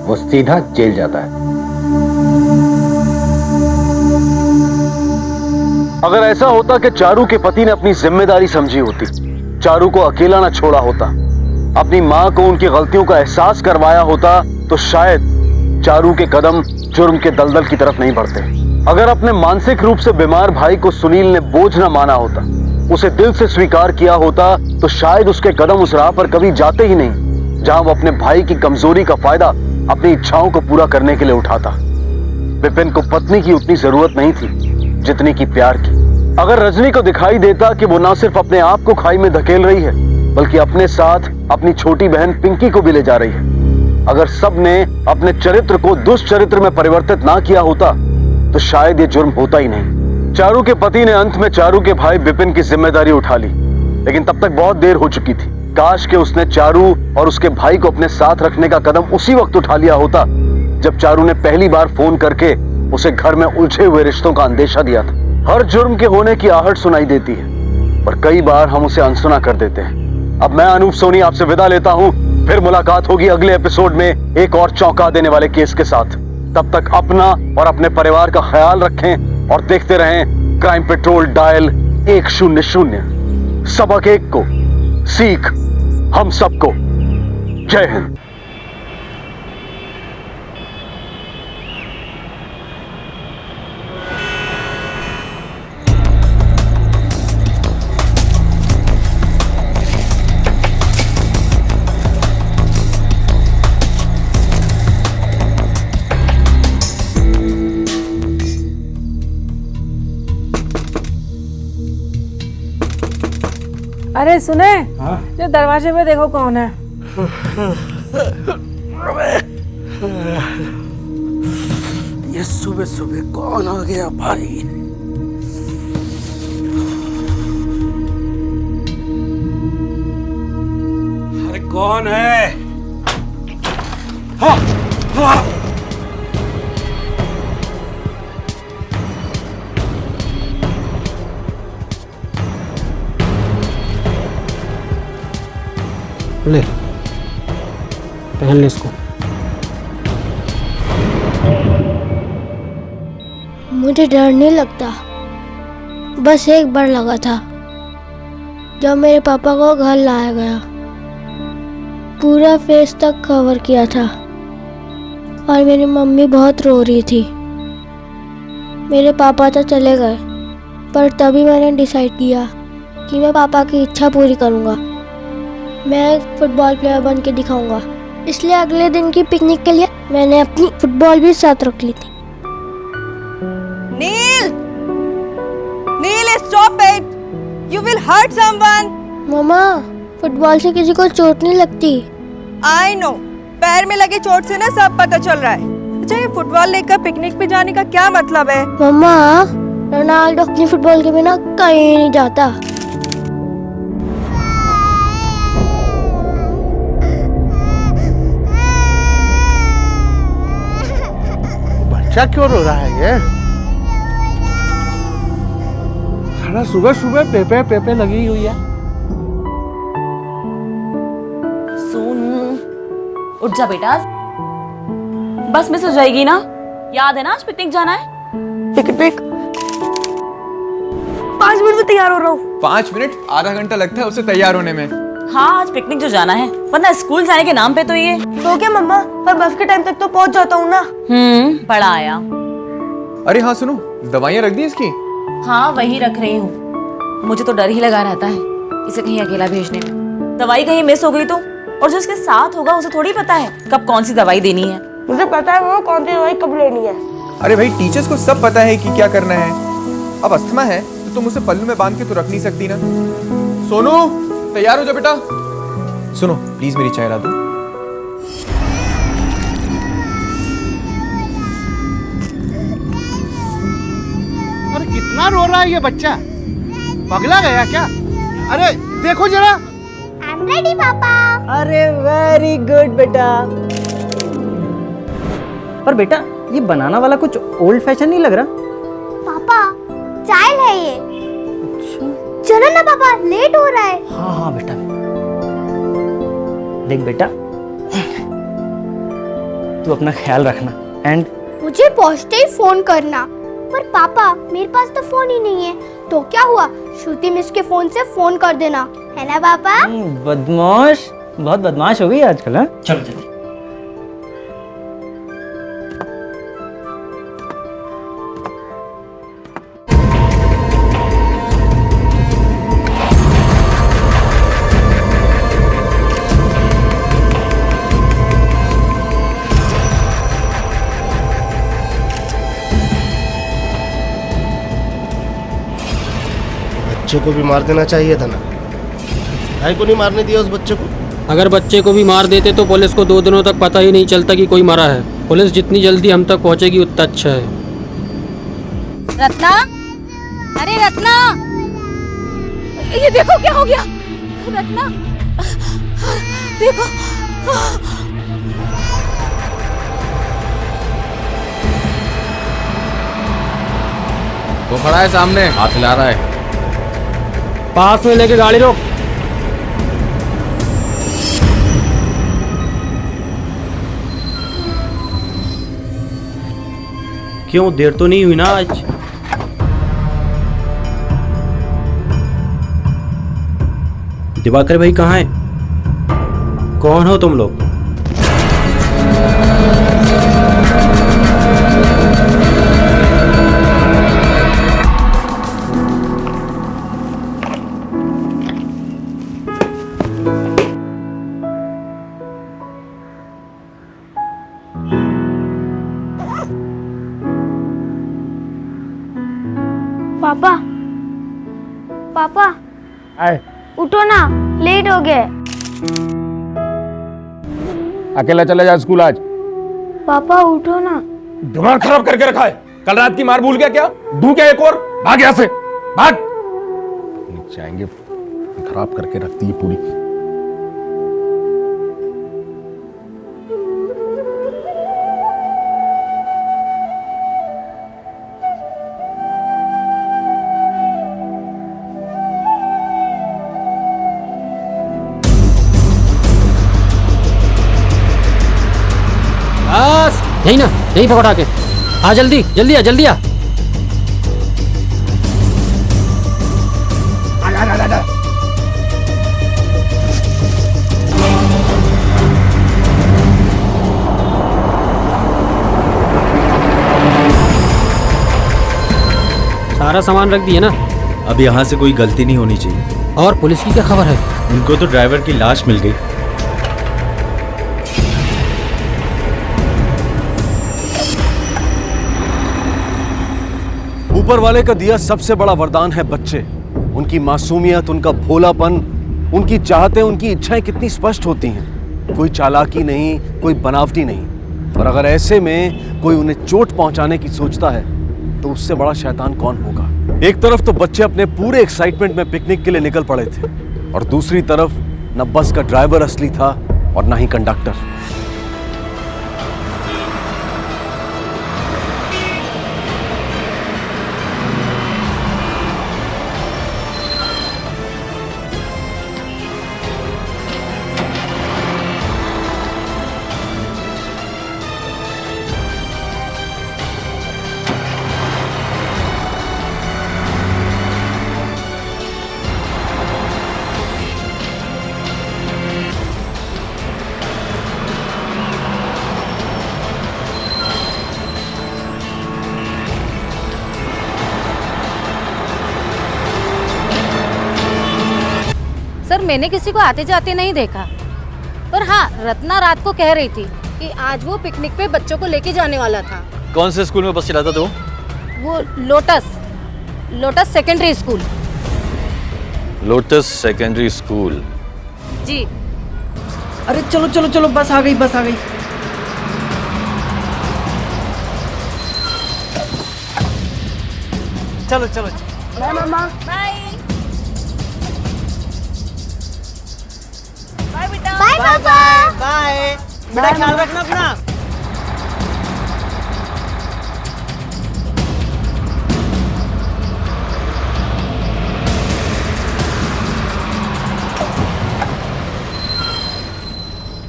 वो सीधा जेल जाता है। अगर ऐसा होता कि चारू के पति ने अपनी जिम्मेदारी समझी होती, चारू को अकेला न छोड़ा होता, अपनी मां को उनकी गलतियों का एहसास करवाया होता, तो शायद चारू के कदम जुर्म के दलदल की तरफ नहीं बढ़ते। अगर अपने मानसिक रूप से बीमार भाई को सुनील ने बोझ न माना होता, उसे दिल से स्वीकार किया होता, तो शायद उसके कदम उस राह पर कभी जाते ही नहीं जहां वो अपने भाई की कमजोरी का फायदा अपनी इच्छाओं को पूरा करने के लिए उठाता। विपिन को पत्नी की उतनी जरूरत नहीं थी जितनी की प्यार की। अगर रजनी को दिखाई देता कि वो ना सिर्फ अपने आप को खाई में धकेल रही है बल्कि अपने साथ अपनी छोटी बहन पिंकी को भी ले जा रही है, अगर सब ने अपने चरित्र को दुष्चरित्र में परिवर्तित ना किया होता तो शायद ये जुर्म होता ही नहीं। चारू के पति ने अंत में चारू के भाई विपिन की जिम्मेदारी उठा ली, लेकिन तब तक बहुत देर हो चुकी थी। काश के उसने चारू और उसके भाई को अपने साथ रखने का कदम उसी वक्त उठा लिया होता जब चारू ने पहली बार फोन करके उसे घर में उलझे हुए रिश्तों का अंदेशा दिया था। हर जुर्म के होने की आहट सुनाई देती है पर कई बार हम उसे अनसुना कर देते हैं। अब मैं अनूप सोनी आपसे विदा लेता हूं, फिर मुलाकात होगी अगले एपिसोड में एक और चौंका देने वाले केस के साथ। तब तक अपना और अपने परिवार का ख्याल रखें और देखते रहें क्राइम पेट्रोल डायल 100। सबक एक को, सीख हम सबको। जय हिंद। अरे सुने, जो दरवाजे पे देखो कौन है। ये सुबह सुबह कौन आ गया भाई? अरे कौन है? हाँ, हाँ। ले पहन ले इसको। मुझे डर नहीं लगता, बस एक बार लगा था जब मेरे पापा को घर लाया गया। पूरा फेस तक कवर किया था और मेरी मम्मी बहुत रो रही थी। मेरे पापा तो चले गए, पर तभी मैंने डिसाइड किया कि मैं पापा की इच्छा पूरी करूंगा। मैं एक फुटबॉल प्लेयर बन के दिखाऊंगा। इसलिए अगले दिन की पिकनिक के लिए मैंने अपनी फुटबॉल भी साथ रख ली थी। Neel, Neel stop it, you will hurt someone. मम्मा, फुटबॉल से किसी को चोट नहीं लगती। आई नो, पैर में लगे चोट से ना सब पता चल रहा है। अच्छा, ये फुटबॉल लेकर पिकनिक पे जाने का क्या मतलब है? मम्मा, रोनाल्डो अपनी फुटबॉल के बिना कहीं नहीं जाता। बच्चा क्यों रो रहा है ये? साला सुबह सुबह पेपे पेपे लगी हुई है। सोनू, उठ जा बेटा, बस मिस हो जाएगी ना। याद है ना आज पिकनिक जाना है? पिकनिक? 5 मिनट में तैयार हो रहा हूँ। 5 मिनट? आधा घंटा लगता है उसे तैयार होने में। हाँ, आज पिकनिक जो जाना है, वरना स्कूल जाने के नाम पे तो ये। तो क्या मम्मा, पर बस के टाइम तक तो पहुँच जाता हूँ ना। बड़ा आया। अरे हाँ सुनो, दवाइयाँ रख दी इसकी? हाँ, वही रख रही हूँ। मुझे तो डर ही लगा रहता है इसे कहीं अकेला भेजने में। दवाई कहीं मिस हो गई तो, और जो इसके साथ होगा उसे थोड़ी पता है कब कौन सी दवाई देनी है। मुझे पता है वो कौन सी दवाई कब लेनी है। अरे भाई, टीचर्स को सब पता है कि क्या करना है। अब अस्थमा है तो तुम उसे पल्लू में बांध के तो रख नहीं सकती ना। सोनू, तैयार हो जा बेटा। सुनो प्लीज, मेरी चाय ला दो। अरे कितना रो रहा है ये बच्चा, पगला गया क्या? अरे देखो जरा। I'm ready, पापा। अरे वेरी गुड बेटा। पर बेटा, ये बनाना वाला कुछ ओल्ड फैशन नहीं लग रहा? पापा, चाइल्ड है ये। अच्छा। चलो ना पापा, लेट हो रहा है। हाँ हाँ बेटा, देख बेटा, तू अपना ख्याल रखना। एंड मुझे पहुंचते ही फोन करना। पर पापा, मेरे पास तो फोन ही नहीं है। तो क्या हुआ, श्रुति मिस के फोन से फोन कर देना, है ना पापा? बदमाश, बहुत बदमाश हो गई आजकल। हाँ, चलो चलो। बच्चे को भी मार देना चाहिए था ना, भाई को नहीं मारने दिया उस बच्चे को। अगर बच्चे को भी मार देते तो पुलिस को 2 दिनों तक पता ही नहीं चलता कि कोई मरा है। पुलिस जितनी जल्दी हम तक पहुंचेगी उतना अच्छा है। रत्ना, अरे रत्ना, ये देखो क्या हो गया। रत्ना, देखो। वो खड़ा है सामने, हाथ हिला रहा है। पास में लेके गाड़ी रोक। क्यों, देर तो नहीं हुई ना आज? दिवाकर भाई कहाँ हैं? कौन हो तुम लोग? पापा, पापा, आए, उठो ना, लेट हो गए। अकेला चला जा स्कूल आज। पापा उठो ना। दिमाग खराब करके रखा है। कल रात की मार भूल गया क्या? दूं क्या एक और? भाग यहाँ से, भाग। जाएंगे, खराब करके रखती है पूरी। यही ना, यही पकड़ा के। आ जल्दी जल्दी आ, जल्दी आ। सारा सामान रख दिया ना? अब यहाँ से कोई गलती नहीं होनी चाहिए। और पुलिस की क्या खबर है? उनको तो ड्राइवर की लाश मिल गई। ऊपर वाले का दिया सबसे बड़ा वरदान है बच्चे। उनकी मासूमियत, उनका भोलापन, उनकी चाहतें, उनकी इच्छाएं कितनी स्पष्ट होती हैं। कोई चालाकी नहीं, कोई बनावटी नहीं। और अगर ऐसे में कोई उन्हें चोट पहुंचाने की सोचता है तो उससे बड़ा शैतान कौन होगा। एक तरफ तो बच्चे अपने पूरे एक्साइटमेंट में पिकनिक के लिए निकल पड़े थे और दूसरी तरफ न बस का ड्राइवर असली था और न ही कंडक्टर। सर मैंने किसी को आते जाते नहीं देखा, पर हाँ रत्ना रात को कह रही थी कि आज वो पिकनिक पे बच्चों को लेके जाने वाला था। कौन से स्कूल में बस चलाता था वो Lotus Secondary School. Lotus Secondary School. जी। अरे चलो चलो चलो, बस आ गई, बस आ गई। चलो चलो बाय मम्मा। बाय बेटा। बाय पापा। बाय बेटा, ख्याल रखना अपना।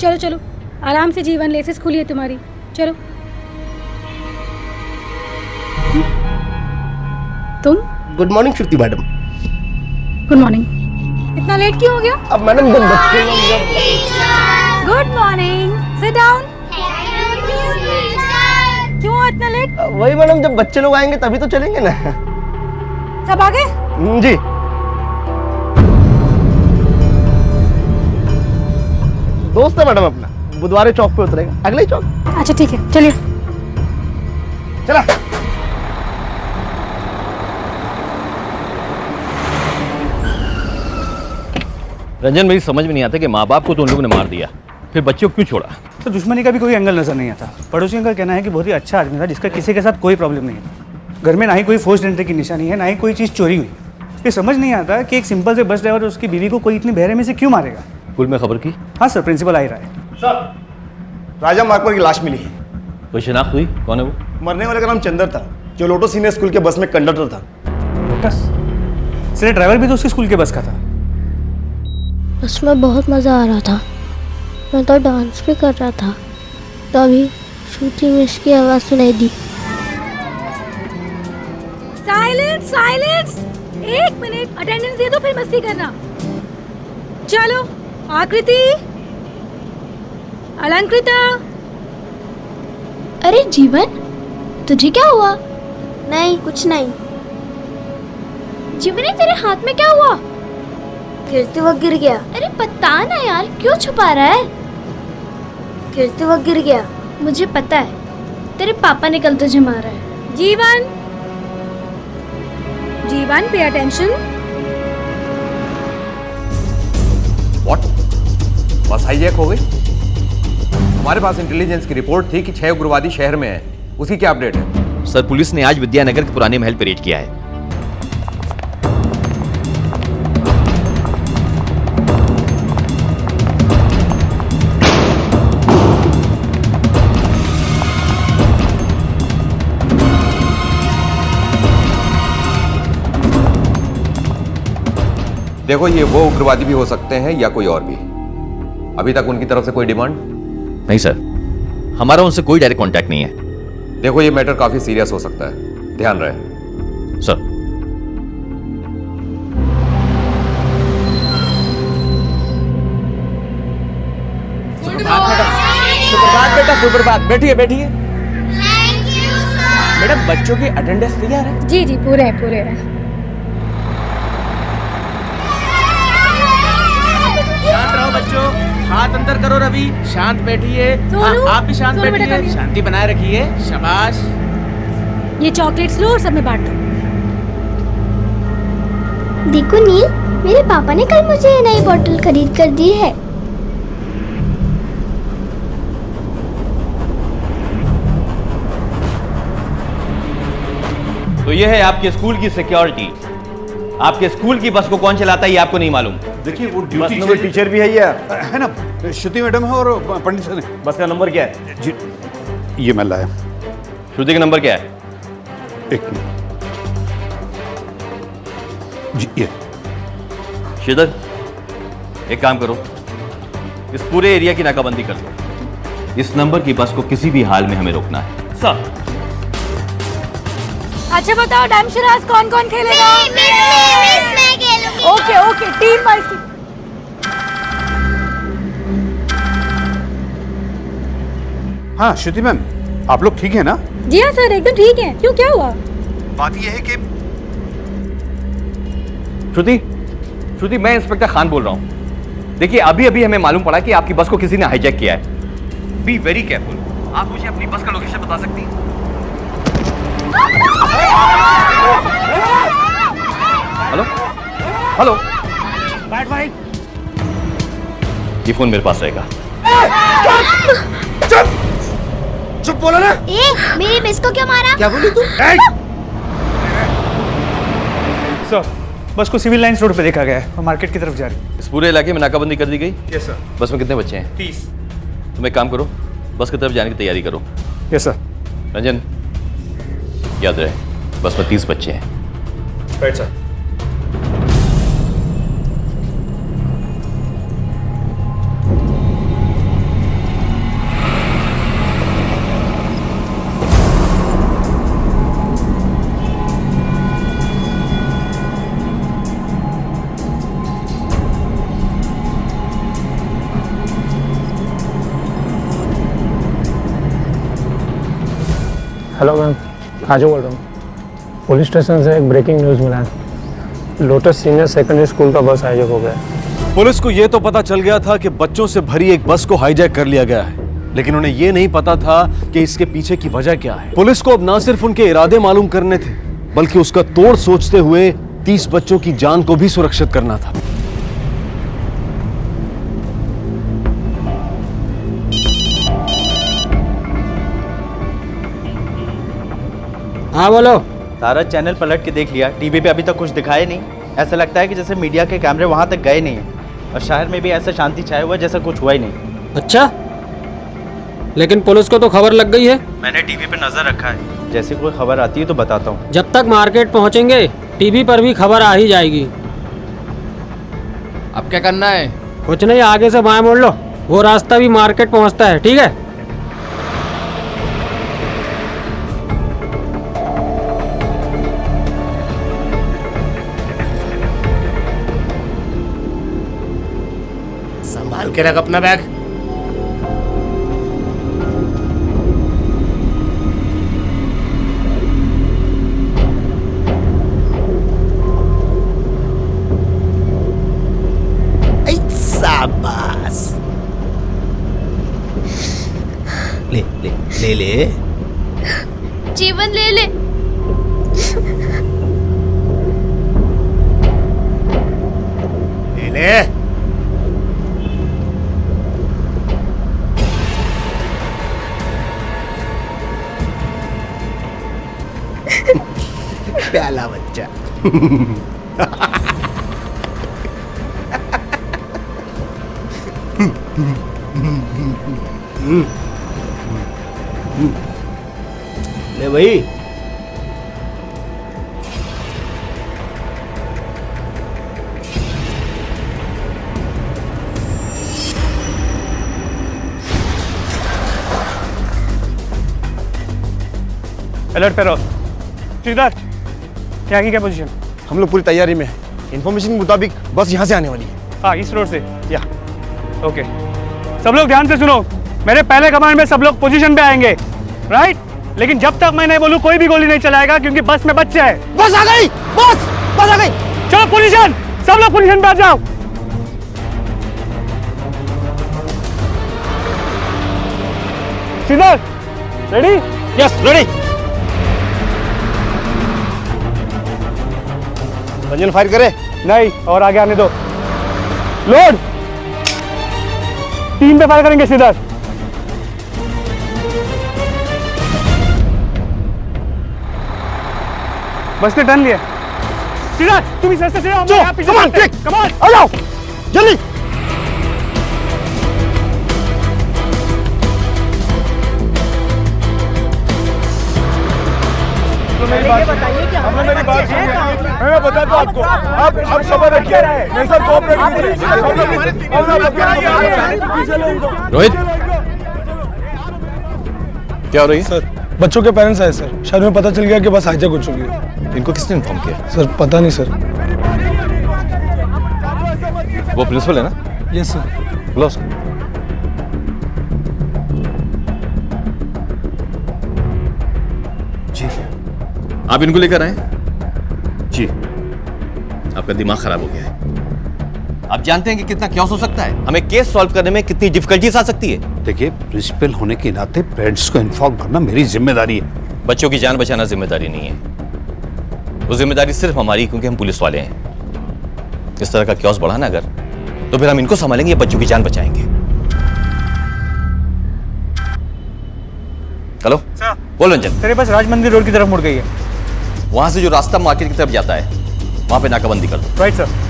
चलो चलो आराम से जीवन, लेसेस खुली है तुम्हारी, चलो। तुम? गुड मॉर्निंग श्रुति मैडम। Good morning. इतना लेट क्यों हो गया? अब मैडम जब बच्चे गुड मॉर्निंग, सिट डाउन। क्यों इतना लेट? वही मैडम, जब बच्चे लोग आएंगे तभी तो चलेंगे ना। सब आ गए? जी। दोस्त है मैडम अपना, बुधवारे चौक पे उतरेगा, अगले ही चौक। अच्छा ठीक है, चलिए। चला। रंजन, मेरी समझ में नहीं आता कि माँ बाप को तो उन लोगों ने मार दिया, फिर बच्चों को क्यों छोड़ा? तो दुश्मनी का भी कोई एंगल नजर नहीं आता। पड़ोसियों का कहना है कि बहुत ही अच्छा आदमी था, जिसका किसी के साथ कोई प्रॉब्लम नहीं है। घर में ना ही कोई फोर्स्ड एंट्री की निशानी है, ना ही कोई चीज़ चोरी हुई। ये समझ नहीं आता कि एक सिंपल से बस ड्राइवर और उसकी बीवी को कोई इतनी बहरे में से क्यों मारेगा। स्कूल में खबर की? हाँ सर, प्रिंसिपल आ ही रहा है। सर, राजा मार्कवर की लाश मिली है। कोई शिनाख्त हुई? कौन है वो? मरने वाले का नाम चंदर था, जो लोटो सीनियर स्कूल के बस में कंडक्टर था। लोटस? सर ड्राइवर भी तो उसके स्कूल के बस का था। बस में बहुत मज़ा आ रहा था, मैं तो डांस भी कर रहा था, तभी श्रुति मिस की आवाज़ सुनाई दी। साइलेंस साइलेंस, 1 मिनट अटेंडेंस दे दो फिर मस्ती करना। चलो आकृति, अलंकृता। अरे जीवन, तुझे क्या हुआ? नहीं कुछ नहीं। जीवन, तेरे हाथ में क्या हुआ? गिरते वक्त गिर गया। अरे पता ना यार, क्यों छुपा रहा है? गिरते वक्त गिर गया। मुझे पता है, तेरे पापा ने कल तुझे मारा है। जीवन, जीवन पे अटेंशन। व्हाट? बस हाईजैक हो गई? हमारे पास इंटेलिजेंस की रिपोर्ट थी कि 6 उग्रवादी शहर में है, उसकी क्या अपडेट है? सर, पुलिस ने आज विद्यानगर के पुराने महल पर रेड किया है। देखो, ये वो उग्रवादी भी हो सकते हैं या कोई और भी। अभी तक उनकी तरफ से कोई डिमांड नहीं सर, हमारा उनसे कोई डायरेक्ट कांटेक्ट नहीं है। देखो ये मैटर काफी सीरियस हो सकता है, ध्यान रहे। सर। सुप्रभात बेटा, सुप्रभात। बैठिए बैठिए। मैडम बच्चों की अटेंडेंस तैयार है? जी जी पूरे हैं पूरे हैं। शांत रहो बच्चों, हाथ अंदर करो। रवि शांत बैठिए। हाँ, आप भी शांत बैठिए, शांति बनाए रखिए। शाबाश। ये चॉकलेट्स लो और सब में बांट दो। देखो नील, मेरे पापा ने कल मुझे ये नई बोतल खरीद कर दी है। तो ये है आपके स्कूल की सिक्योरिटी। आपके स्कूल की बस को कौन चलाता है ये आपको नहीं मालूम। देखिए वो ड्यूटी नंबर टीचर भी है ये है ना, श्रुति मैडम है और पंडित सर है। बस का नंबर क्या है? जी ये मैं लाया। श्रुति का नंबर क्या है? एक मिनट जी, ये श्रीधर एक काम करो, इस पूरे एरिया की नाकाबंदी कर दो। इस नंबर की बस को किसी भी हाल में हमें रोकना है। सर। अच्छा बताओ डैमशराज कौन कौन खेलेगा? मैं खेलूंगी। Okay okay, team wise. हाँ श्रुति मैम, आप लोग ठीक है ना? जी हाँ सर, एकदम ठीक है। क्यों, क्या हुआ? बात यह है कि श्रुति मैं इंस्पेक्टर खान बोल रहा हूं। देखिए अभी अभी हमें मालूम पड़ा कि आपकी बस को किसी ने हाईजैक किया है। Be very careful. आप मुझे अपनी बस का लोकेशन बता सकती हैं? हेलो हेलो, बैठ भाई। ये फोन मेरे पास रहेगा। चुप बोलो ना। मेरी मिस को क्यों मारा? क्या बोली तू? सर बस को सिविल लाइंस रोड पे देखा गया है और मार्केट की तरफ जा रही है। इस पूरे इलाके में नाकाबंदी कर दी गई? Yes sir. बस में कितने बच्चे हैं? 30। तुम एक काम करो, बस की तरफ जाने की तैयारी करो। Yes sir. रंजन याद रहे बस में 30 बच्चे हैं। Right sir. हेलो मैम, आजू बोल रहा हूँ। पुलिस स्टेशन से एक ब्रेकिंग न्यूज़ मिला है। लोटस सीनियर सेकेंडरी स्कूल का बस हाईजैक हो गया है। पुलिस को यह तो पता चल गया था कि बच्चों से भरी एक बस को हाईजैक कर लिया गया है, लेकिन उन्हें यह नहीं पता था कि इसके पीछे की वजह क्या है। पुलिस को अब न सिर्फ उनके इरादे मालूम करने थे, बल्कि उसका तोड़ सोचते हुए 30 बच्चों की जान को भी सुरक्षित करना था। हाँ बोलो। सारा चैनल पलट के देख लिया, टीवी पे अभी तक कुछ दिखाया नहीं। ऐसा लगता है कि जैसे मीडिया के कैमरे वहां तक गए नहीं हैं और शहर में भी ऐसा शांति छाया हुआ जैसा कुछ हुआ ही नहीं। अच्छा, लेकिन पुलिस को तो खबर लग गई है। मैंने टीवी पे नजर रखा है, जैसे कोई खबर आती है तो बताता हूँ। जब तक मार्केट पहुंचेंगे टीवी पर भी खबर आ ही जाएगी। अब क्या करना है? कुछ नहीं, आगे से बाएं मोड़ लो, वो रास्ता भी मार्केट पहुंचता है। ठीक है? संभाल के रख अपना बैग। शाबाश। ले ले ले ले। जीवन ले ले। ले ले। प्याला बच्चा। ले भाई। अलर्ट पे रहो। श्रीधर, क्या की क्या पोजीशन? हम लोग पूरी तैयारी में हैं। इन्फॉर्मेशन के मुताबिक बस यहाँ से आने वाली है। हाँ, इस रोड से। या ओके, सब लोग ध्यान से सुनो। मेरे पहले कमांड में सब लोग पोजीशन पे आएंगे, राइट? लेकिन जब तक मैं नहीं बोलूं कोई भी गोली नहीं चलाएगा, क्योंकि बस में बच्चे हैं। बस आ गई, बस आ गई। चलो पोजीशन, सब लोग पोजीशन पे आ जाओ। Sridhar, ready? Yes, ready. Ranjan fire करे? नहीं, और आगे आने दो। लोड। 3 पे फायर करेंगे श्रीधर। बस ने टर्न लिया। श्रीधर, तुम इस रास्ते से आओ, मैं यहाँ पीछे चलते हैं। Come on, आ जाओ, जल्दी। मेरी बात सुनिए। मैं बता दूं आपको, आप सबर रखिए। मेरे साथ कोऑपरेट कीजिए। रोहित, क्या हो रही है? सर, बच्चों के पेरेंट्स आए सर। शायद में पता चल गया कि बस हाईजैक हो चुकी है। इनको किसने इन्फॉर्म किया? सर पता नहीं सर। वो प्रिंसिपल है ना? Yes sir. बुलाओ उसको। जी, आप इनको लेकर आए? जी, आपका दिमाग खराब हो गया है। आप जानते हैं कि कितना क्या हो सकता है, हमें केस सॉल्व करने में कितनी डिफिकल्टीज आ सकती है। देखिए, प्रिंसिपल होने के नाते पेरेंट्स को इन्फॉर्म करना मेरी जिम्मेदारी है। बच्चों की जान बचाना जिम्मेदारी नहीं है, वो जिम्मेदारी सिर्फ हमारी, क्योंकि हम पुलिस वाले हैं। इस तरह का क्योस बढ़ा ना अगर, तो फिर हम इनको संभालेंगे, बच्चों की जान बचाएंगे। हेलो बोल रंजन। तेरे पास राज मंदिर रोड की तरफ मुड़ गई है। वहां से जो रास्ता मार्केट की तरफ जाता है, वहां पे नाकाबंदी कर दो। Right sir.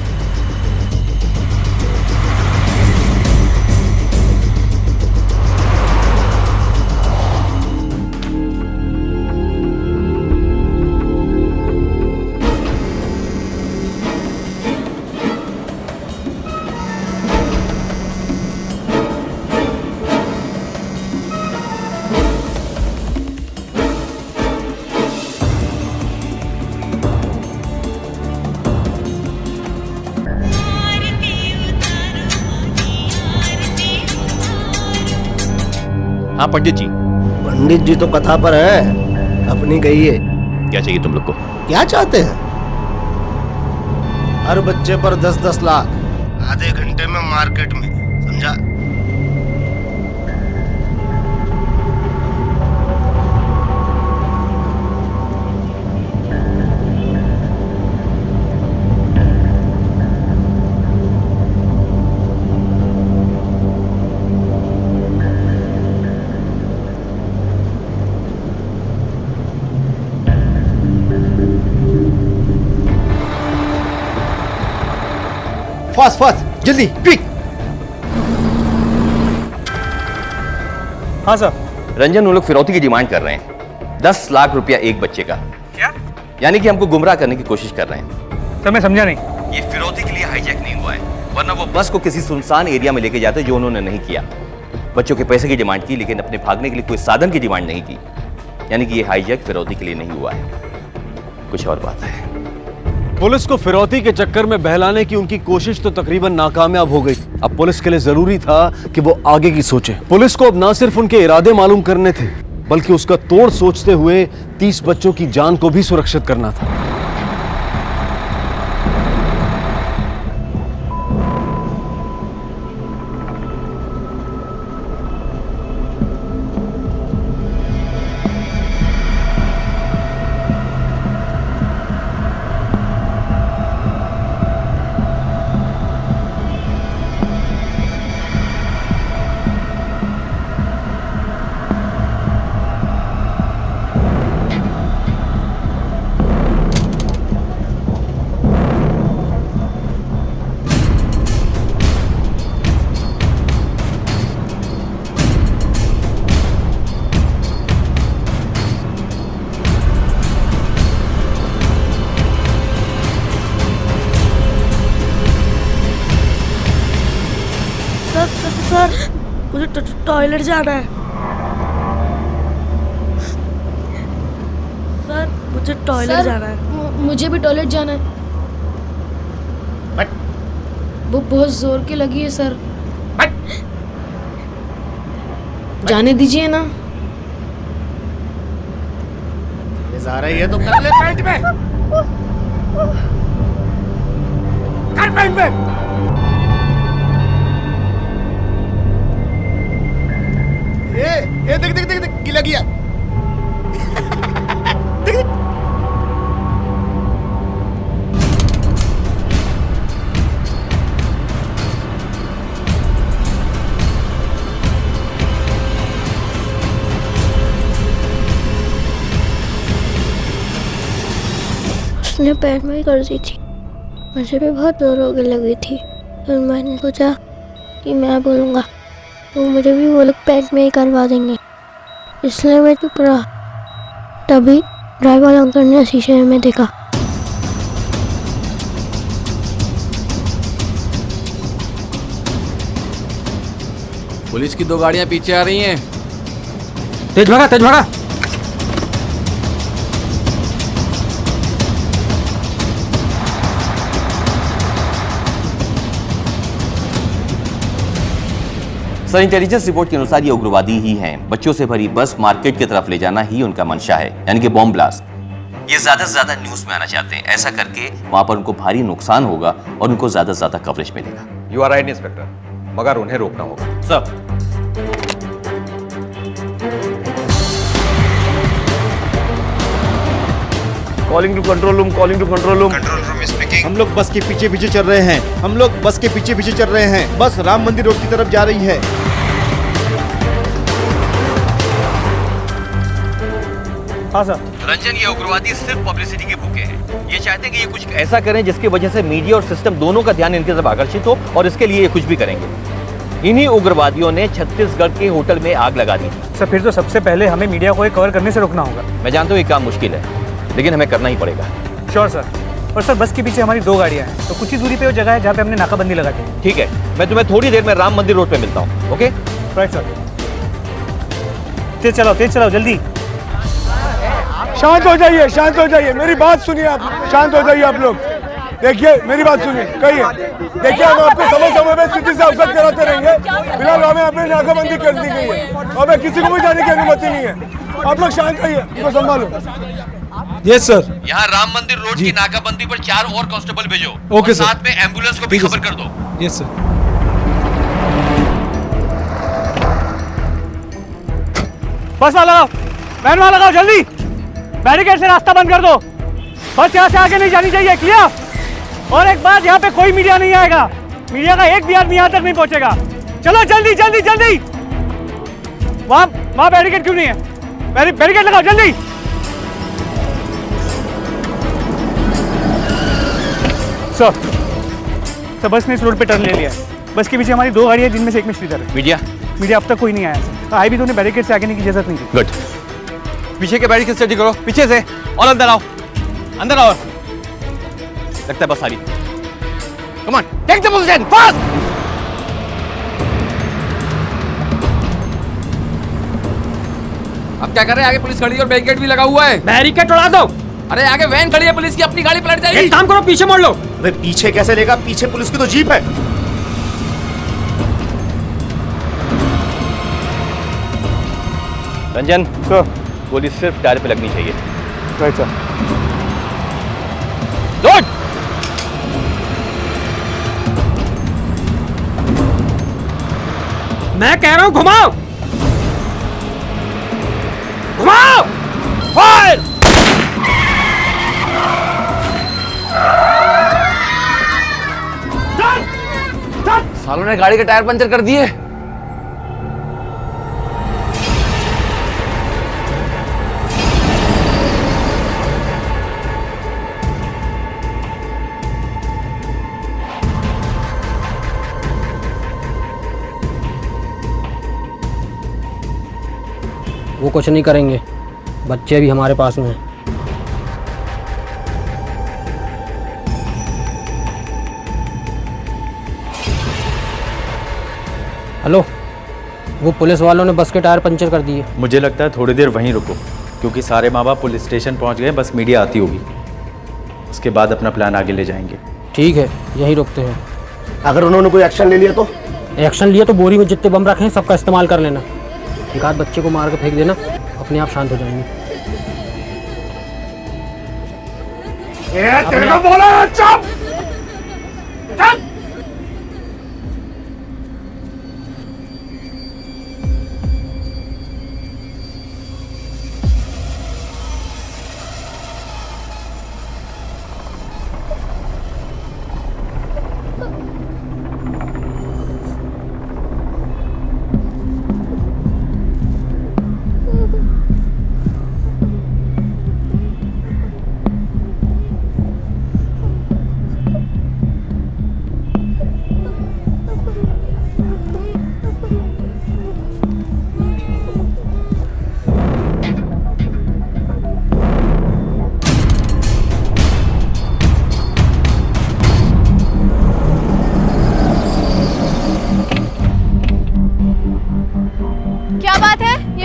हाँ पंडित जी। पंडित जी तो कथा पर है, अपनी गई है। क्या चाहिए तुम लोग को? क्या चाहते हैं? हर बच्चे पर 10-10 लाख, आधे घंटे में मार्केट में, समझा? फास्ट फास्ट, जल्दी, क्विक। हाँ सर। रंजन, वो लोग फिरौती की डिमांड कर रहे हैं, 10 लाख रुपया एक बच्चे का। क्या? यानी कि हमको गुमराह करने की कोशिश कर रहे हैं। सर मैं समझा नहीं। ये फिरौती के लिए हाईजैक नहीं हुआ है, वरना वो बस को किसी सुनसान एरिया में लेके जाते, जो उन्होंने नहीं किया। बच्चों के पैसे की डिमांड की, लेकिन अपने भागने के लिए कोई साधन की डिमांड नहीं की। यानी कि ये हाईजैक फिरौती के लिए नहीं हुआ है, कुछ और बात है। पुलिस को फिरौती के चक्कर में बहलाने की उनकी कोशिश तो तकरीबन नाकामयाब हो गई। अब पुलिस के लिए जरूरी था कि वो आगे की सोचे। पुलिस को अब ना सिर्फ उनके इरादे मालूम करने थे, बल्कि उसका तोड़ सोचते हुए 30 बच्चों की जान को भी सुरक्षित करना था। सर, मुझे टॉयलेट जाना है। मुझे टॉयलेट जाना है। मुझे भी टॉयलेट जाना है। वो बहुत जोर की लगी है सर। जाने दीजिए ना। ये जा रही है तो कर ले पैंट में, कर पैंट में। ये देख देख देख देख गीला किया। देख देख। उसने पैर में ही कर दी थी। मुझे भी बहुत जोर होने लगी थी, फिर मैंने सोचा कि मैं बोलूँगा तो मुझे भी वो लोग पैर में ही करवा देंगे, इसलिए मैं चुप रहा। तभी ड्राइवर अंकल ने शीशे में देखा। पुलिस की 2 गाड़ियां पीछे आ रही हैं। तेज भागा, तेज भागा। सर, इंटेलिजेंस रिपोर्ट के अनुसार ये उग्रवादी ही हैं। बच्चों से भरी बस मार्केट की तरफ ले जाना ही उनका मंशा है, यानी कि बॉम्ब ब्लास्ट। ये ज्यादा से ज्यादा न्यूज में आना चाहते हैं। ऐसा करके वहां पर उनको भारी नुकसान होगा और उनको ज्यादा से ज्यादा कवरेज मिलेगा। यू आर राइट इंस्पेक्टर, मगर उन्हें रोकना होगा। Sir, calling to control room, calling to control room. Control room speaking. हम लोग बस के पीछे पीछे चल रहे हैं। हम लोग बस के पीछे पीछे चल रहे हैं। बस राम मंदिर रोड की तरफ जा रही है। हाँ सर। रंजन, ये उग्रवादी सिर्फ पब्लिसिटी के भूखे हैं। ये चाहते हैं कि ये कुछ ऐसा करें जिसकी वजह से मीडिया और सिस्टम दोनों का ध्यान इनकी तरफ आकर्षित हो, और इसके लिए ये कुछ भी करेंगे। इन्हीं उग्रवादियों ने छत्तीसगढ़ के होटल में आग लगा दी थी। सर, फिर तो सबसे पहले हमें मीडिया को कवर करने से रोकना होगा। मैं जानता हूँ ये काम मुश्किल है, लेकिन हमें करना ही पड़ेगा। Sure sir. और सर, बस के पीछे हमारी 2 गाड़ियाँ हैं, तो कुछ ही दूरी पे वो जगह है जहाँ पे हमने नाकाबंदी लगा दी। ठीक है, मैं तुम्हें थोड़ी देर में राम मंदिर रोड पे मिलता हूँ। Okay right sir. तेज चलाओ जल्दी। शांत हो जाइए, शांत हो जाइए, मेरी बात सुनिए आप। शांत हो जाइए आप लोग। देखिए मेरी बात सुनिए, कहिए। देखिए हम आपको समय समय पे स्थिति से अवगत कराते रहेंगे। फिलहाल हमें अपनी नाकाबंदी कर दी गई है, हमें किसी को भी जाने की अनुमति नहीं है। आप लोग शांत रहिए, इनको संभालो। Yes sir. यहाँ राम मंदिर रोड की नाकाबंदी पर 4 और कांस्टेबल भेजो। ओके और सर। साथ में एम्बुलेंस को भी खबर कर दो। Yes sir. बस वाला लगाओ, वैन वाला लगाओ, जल्दी। बैरिकेड से रास्ता बंद कर दो। बस यहाँ से आगे नहीं जानी चाहिए, क्लियर। और एक बात, यहाँ पे कोई मीडिया नहीं आएगा। मीडिया का एक भी आदमी यहाँ तक नहीं पहुंचेगा। चलो जल्दी जल्दी जल्दी। वहाँ बैरिकेड क्यों नहीं है? बैरिकेड लगाओ जल्दी। सर, बस ने इस रोड पे टर्न ले लिया है। बस के पीछे हमारी 2 गाड़ियाँ, जिनमें से एक में श्रीधर है। मीडिया अब तक कोई नहीं आया। आए भी तो उन्हें बैरिकेड से आगे की इजाजत नहीं दी। गुड। पीछे के बैरिकेड स्टडी करो, पीछे से, और अंदर आओ, अंदर आओ। लगता है बस आ रही। Come on, take the position fast. अब क्या कर रहे हैं? आगे पुलिस खड़ी है और बैरिकेड भी लगा हुआ है। बैरिकेड उड़ा दो। अरे आगे वैन खड़ी है पुलिस की, अपनी गाड़ी पलट जाएगी। एक काम करो, पीछे मोड़ लो। अरे पीछे कैसे लेगा? पीछे पुलिस की तो जीप है। रंजन सर, गोली सिर्फ टायर पे लगनी चाहिए। Right sir. लोड। मैं कह रहा हूं घुमाओ, घुमाओ। फायर। सालों ने गाड़ी के टायर पंचर कर दिए। वो कुछ नहीं करेंगे, बच्चे भी हमारे पास में हैं। हेलो, वो पुलिस वालों ने बस के टायर पंचर कर दिए। मुझे लगता है थोड़ी देर वहीं रुको, क्योंकि सारे माँ बाप पुलिस स्टेशन पहुंच गए, बस मीडिया आती होगी, उसके बाद अपना प्लान आगे ले जाएंगे। ठीक है, यहीं रोकते हैं। अगर उन्होंने कोई एक्शन ले लिया तो? एक्शन लिया तो बोरी में जितने बम रखे हैं सबका इस्तेमाल कर लेना। एक आध बच्चे को मार के फेंक देना, अपने आप शांत हो जाएंगे। तेरे को बोला चुप! चुप!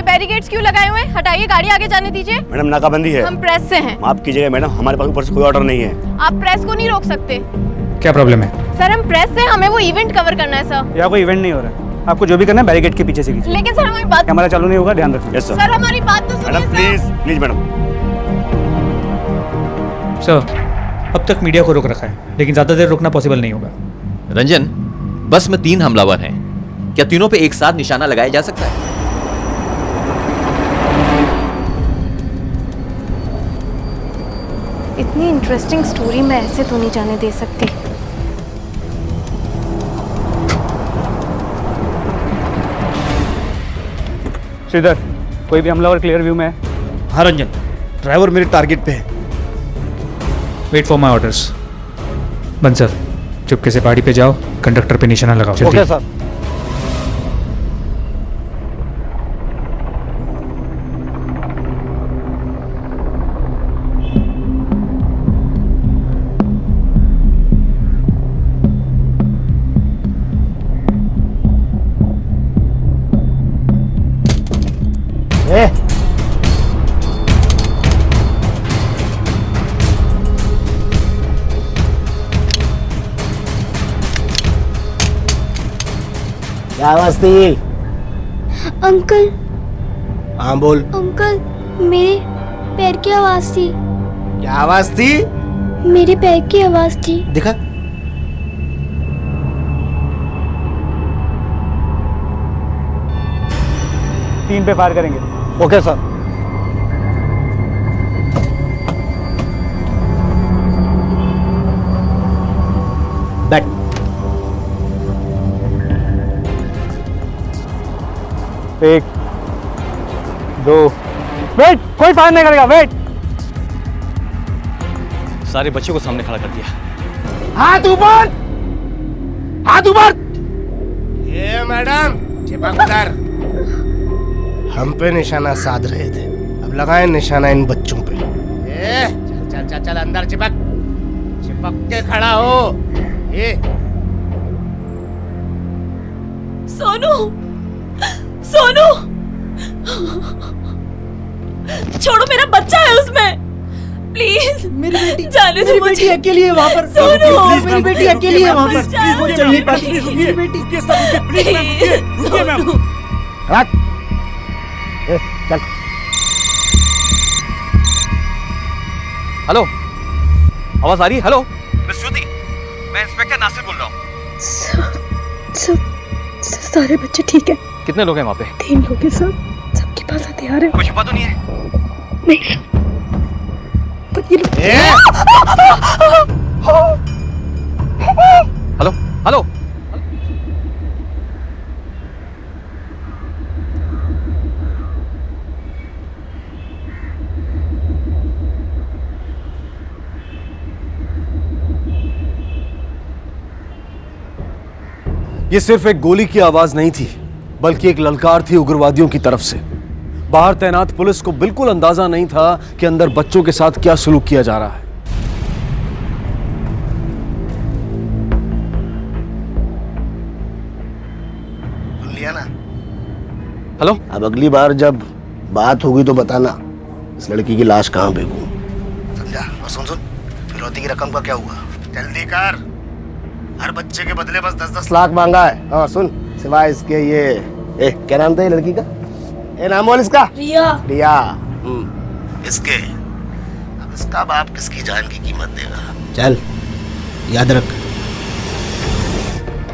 बैरिकेड्स क्यों लगाए हुए हैं? हटाइए, गाड़ी आगे जाने दीजिए। मैडम नाकाबंदी है। हम प्रेस से हैं। माफ कीजिएगा मैडम, हमारे पास ऊपर से कोई ऑर्डर नहीं है। आप प्रेस को नहीं रोक सकते। क्या प्रॉब्लम है? सर हम प्रेस से, हमें वो इवेंट कवर करना है सर। यहाँ कोई इवेंट नहीं हो रहा है, आपको जो भी करना है बैरिकेड के पीछे से कीजिए। लेकिन सर हमारी बात, हमारा चालू नहीं होगा, ध्यान रखिए। यस सर हमारी बात तो सुनिए। Madam please please madam. Sir अब तक मीडिया को रोक रखा है, लेकिन ज्यादा देर रोकना पॉसिबल नहीं होगा। रंजन, बस में 3 हमलावर हैं, क्या तीनों पे एक साथ निशाना लगाया जा सकता है? इतनी इंटरेस्टिंग स्टोरी मैं ऐसे तो नहीं जाने दे सकती। श्रीधर, कोई भी हमलावर क्लियर व्यू में है? हाँ रंजन, ड्राइवर मेरे टारगेट पे है। Wait for my orders. Bansar, चुपके से पहाड़ी पे जाओ, कंडक्टर पे निशाना लगाओ। Okay sir. क्या आवाज थी? अंकल। हाँ बोल। अंकल, मेरे पैर की आवाज थी। क्या आवाज थी? मेरे पैर की आवाज थी। दिखा। तीन पे फायर करेंगे। Okay sir. बैक। एक, दो, वेट, कोई फायर नहीं करेगा, वेट। सारे बच्चों को सामने खड़ा कर दिया। हाथ ऊपर, हाथ ऊपर। ये मैडम चिपक उधर। हम पे निशाना साध रहे थे, अब लगाए निशाना इन बच्चों पे। ये चल चल चल चल अंदर चिपक, चिपक के खड़ा हो। ये सोनू, सोनू, छोड़ो, मेरा बच्चा है उसमें, प्लीज। मेरी बेटी जाने दो, मेरी बेटी अकेली है वहाँ पर। सोनू, मेरी बेटी अकेली है वहाँ पर, वो चल नहीं पाती। मेरी बेटी, रुकिए मैम। चल। हेलो, आवाज आ रही है? हेलो मिस श्रुति, मैं इंस्पेक्टर नासिर बोल रहा हूँ। सारे बच्चे ठीक है? कितने लोग हैं वहाँ पे? 3 लोग हैं सर, सबके पास हथियार है। कोई छुपा तो नहीं है? नहीं, पर ये हेलो हेलो, ये सिर्फ एक गोली की आवाज नहीं थी, बल्कि एक ललकार थी उग्रवादियों की तरफ से। बाहर तैनात पुलिस को बिल्कुल अंदाजा नहीं था कि अंदर बच्चों के साथ क्या सलूक किया जा रहा है। लिया ना? हेलो, अब अगली बार जब बात होगी तो बताना, इस लड़की की लाश कहाँ फेंकूं? समझा? और सुन फिरौती की रकम का क्या हुआ? जल्दी कर। हर बच्चे के बदले बस 10-10 लाख मांगा है। और सुन, सिवाय इसके ये क्या नाम था ये लड़की का? नाम बोल इसका। रिया। रिया। इसके अब इसका बाप किसकी जान की कीमत देगा? चल याद रख।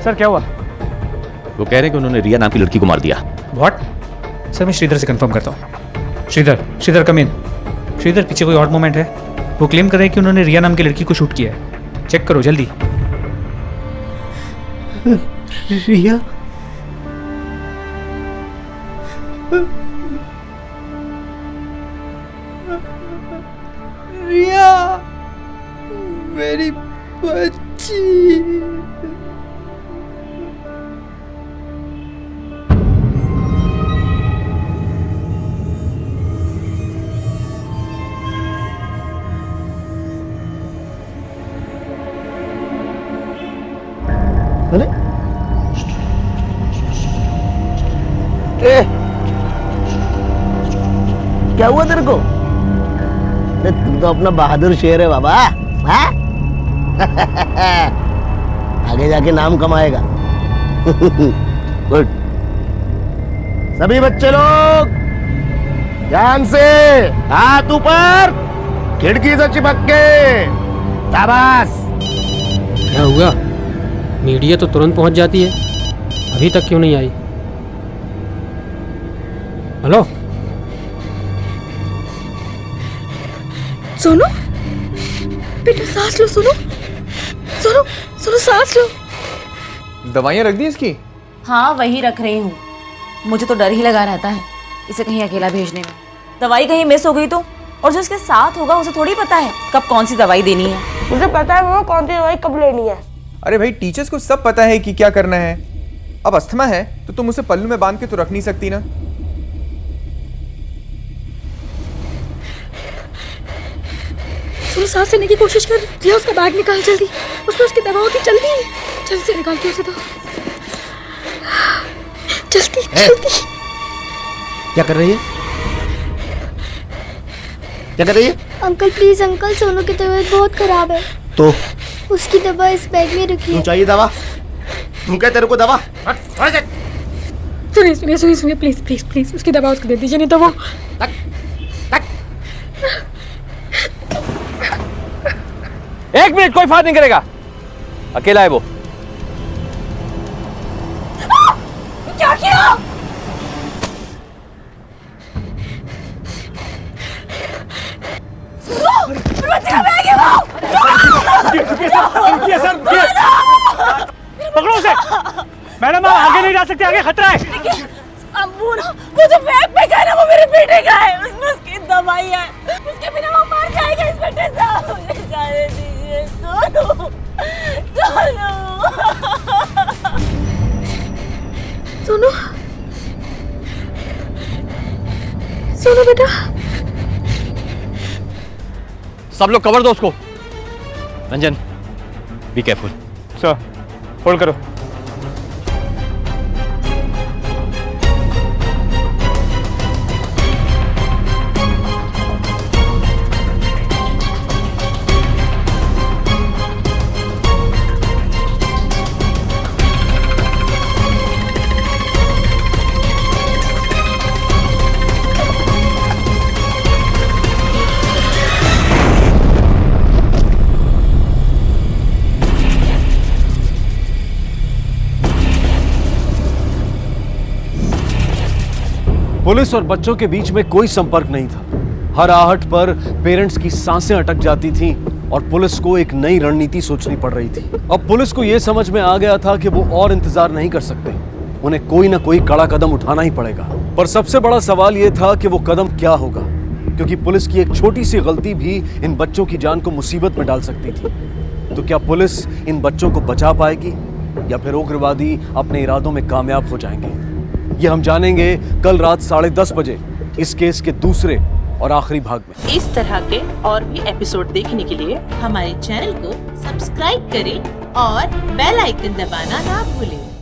सर क्या हुआ? वो कह रहे हैं कि उन्होंने रिया नाम की लड़की को मार दिया। व्हाट? सर मैं श्रीधर से कंफर्म करता हूँ। श्रीधर कम इन। श्रीधर पीछे कोई और मोमेंट है? वो क्लेम कर रहे हैं कि उन्होंने रिया नाम की लड़की को शूट किया है। चेक करो जल्दी। रिया? रिया मेरी बच्ची। अरे क्या हुआ तेरे को? तुम तो अपना बहादुर शेर है बाबा। हाँ? आगे जाके नाम कमाएगा। गुड। सभी बच्चे लोग ध्यान से, हाथ ऊपर, खिड़की से चिपक के। शाबाश। क्या हुआ? मीडिया तो तुरंत पहुंच जाती है, अभी तक क्यों नहीं आई? हेलो सोनू, बेटा सांस लो। सोनू सांस लो। दवाइयाँ रख दी इसकी? हाँ वही रख रही हूँ। मुझे तो डर ही लगा रहता है इसे कहीं अकेला भेजने में। दवाई कहीं मिस हो गई तो? और जो इसके साथ होगा उसे थोड़ी पता है कब कौन सी दवाई देनी है। मुझे पता है वो कौन सी दवाई कब लेनी है। अरे भाई टीचर्स को सब पता है कि क्या करना है। अब अस्थमा है तो तुम उसे पल्लू में बांध के तो रख नहीं सकती ना। सोनू सांस लेने की कोशिश कर। रिया उसका बैग निकाल जल्दी, उसमें उसकी दवाओं की जल्दी से निकाल के उसे दो। जल्दी। क्या कर रही है? क्या कर रही है? अंकल प्लीज अंकल, सोनू की तबीयत बहुत खराब है। तो उसकी दवा इस बैग में रखी है। चाहिए दवा? तुम क्या तेरे को दवा? सुनिए प्लीज उसकी दवा उसको दे दीजिए, नहीं तो वो एक मिनट, कोई फायदा नहीं करेगा, अकेला है वो। क्या किया? पकड़ो उसे। मैडम आप आगे नहीं जा सकते, आगे खतरा है। वो जो बैग पे गया ना वो मेरे बेटे का है, उसमें उसकी दवाई है, उसके बिना वो मर जाएगा। इस बेटे से मुझे जाने दीजिए। सोनू बेटा। सब लोग कवर दो उसको। Ranjan be careful. Sir hold करो। पुलिस और बच्चों के बीच में कोई संपर्क नहीं था। हर आहट पर पेरेंट्स की सांसें अटक जाती थीं और पुलिस को एक नई रणनीति सोचनी पड़ रही थी। अब पुलिस को यह समझ में आ गया था कि वो और इंतजार नहीं कर सकते, उन्हें कोई ना कोई कड़ा कदम उठाना ही पड़ेगा। पर सबसे बड़ा सवाल यह था कि वो कदम क्या होगा, क्योंकि पुलिस की एक छोटी सी गलती भी इन बच्चों की जान को मुसीबत में डाल सकती थी। तो क्या पुलिस इन बच्चों को बचा पाएगी या फिर उग्रवादी अपने इरादों में कामयाब हो जाएंगे? ये हम जानेंगे कल रात 10:30 बजे इस केस के दूसरे और आखिरी भाग में। इस तरह के और भी एपिसोड देखने के लिए हमारे चैनल को सब्सक्राइब करें और बेल आइकन दबाना ना भूलें।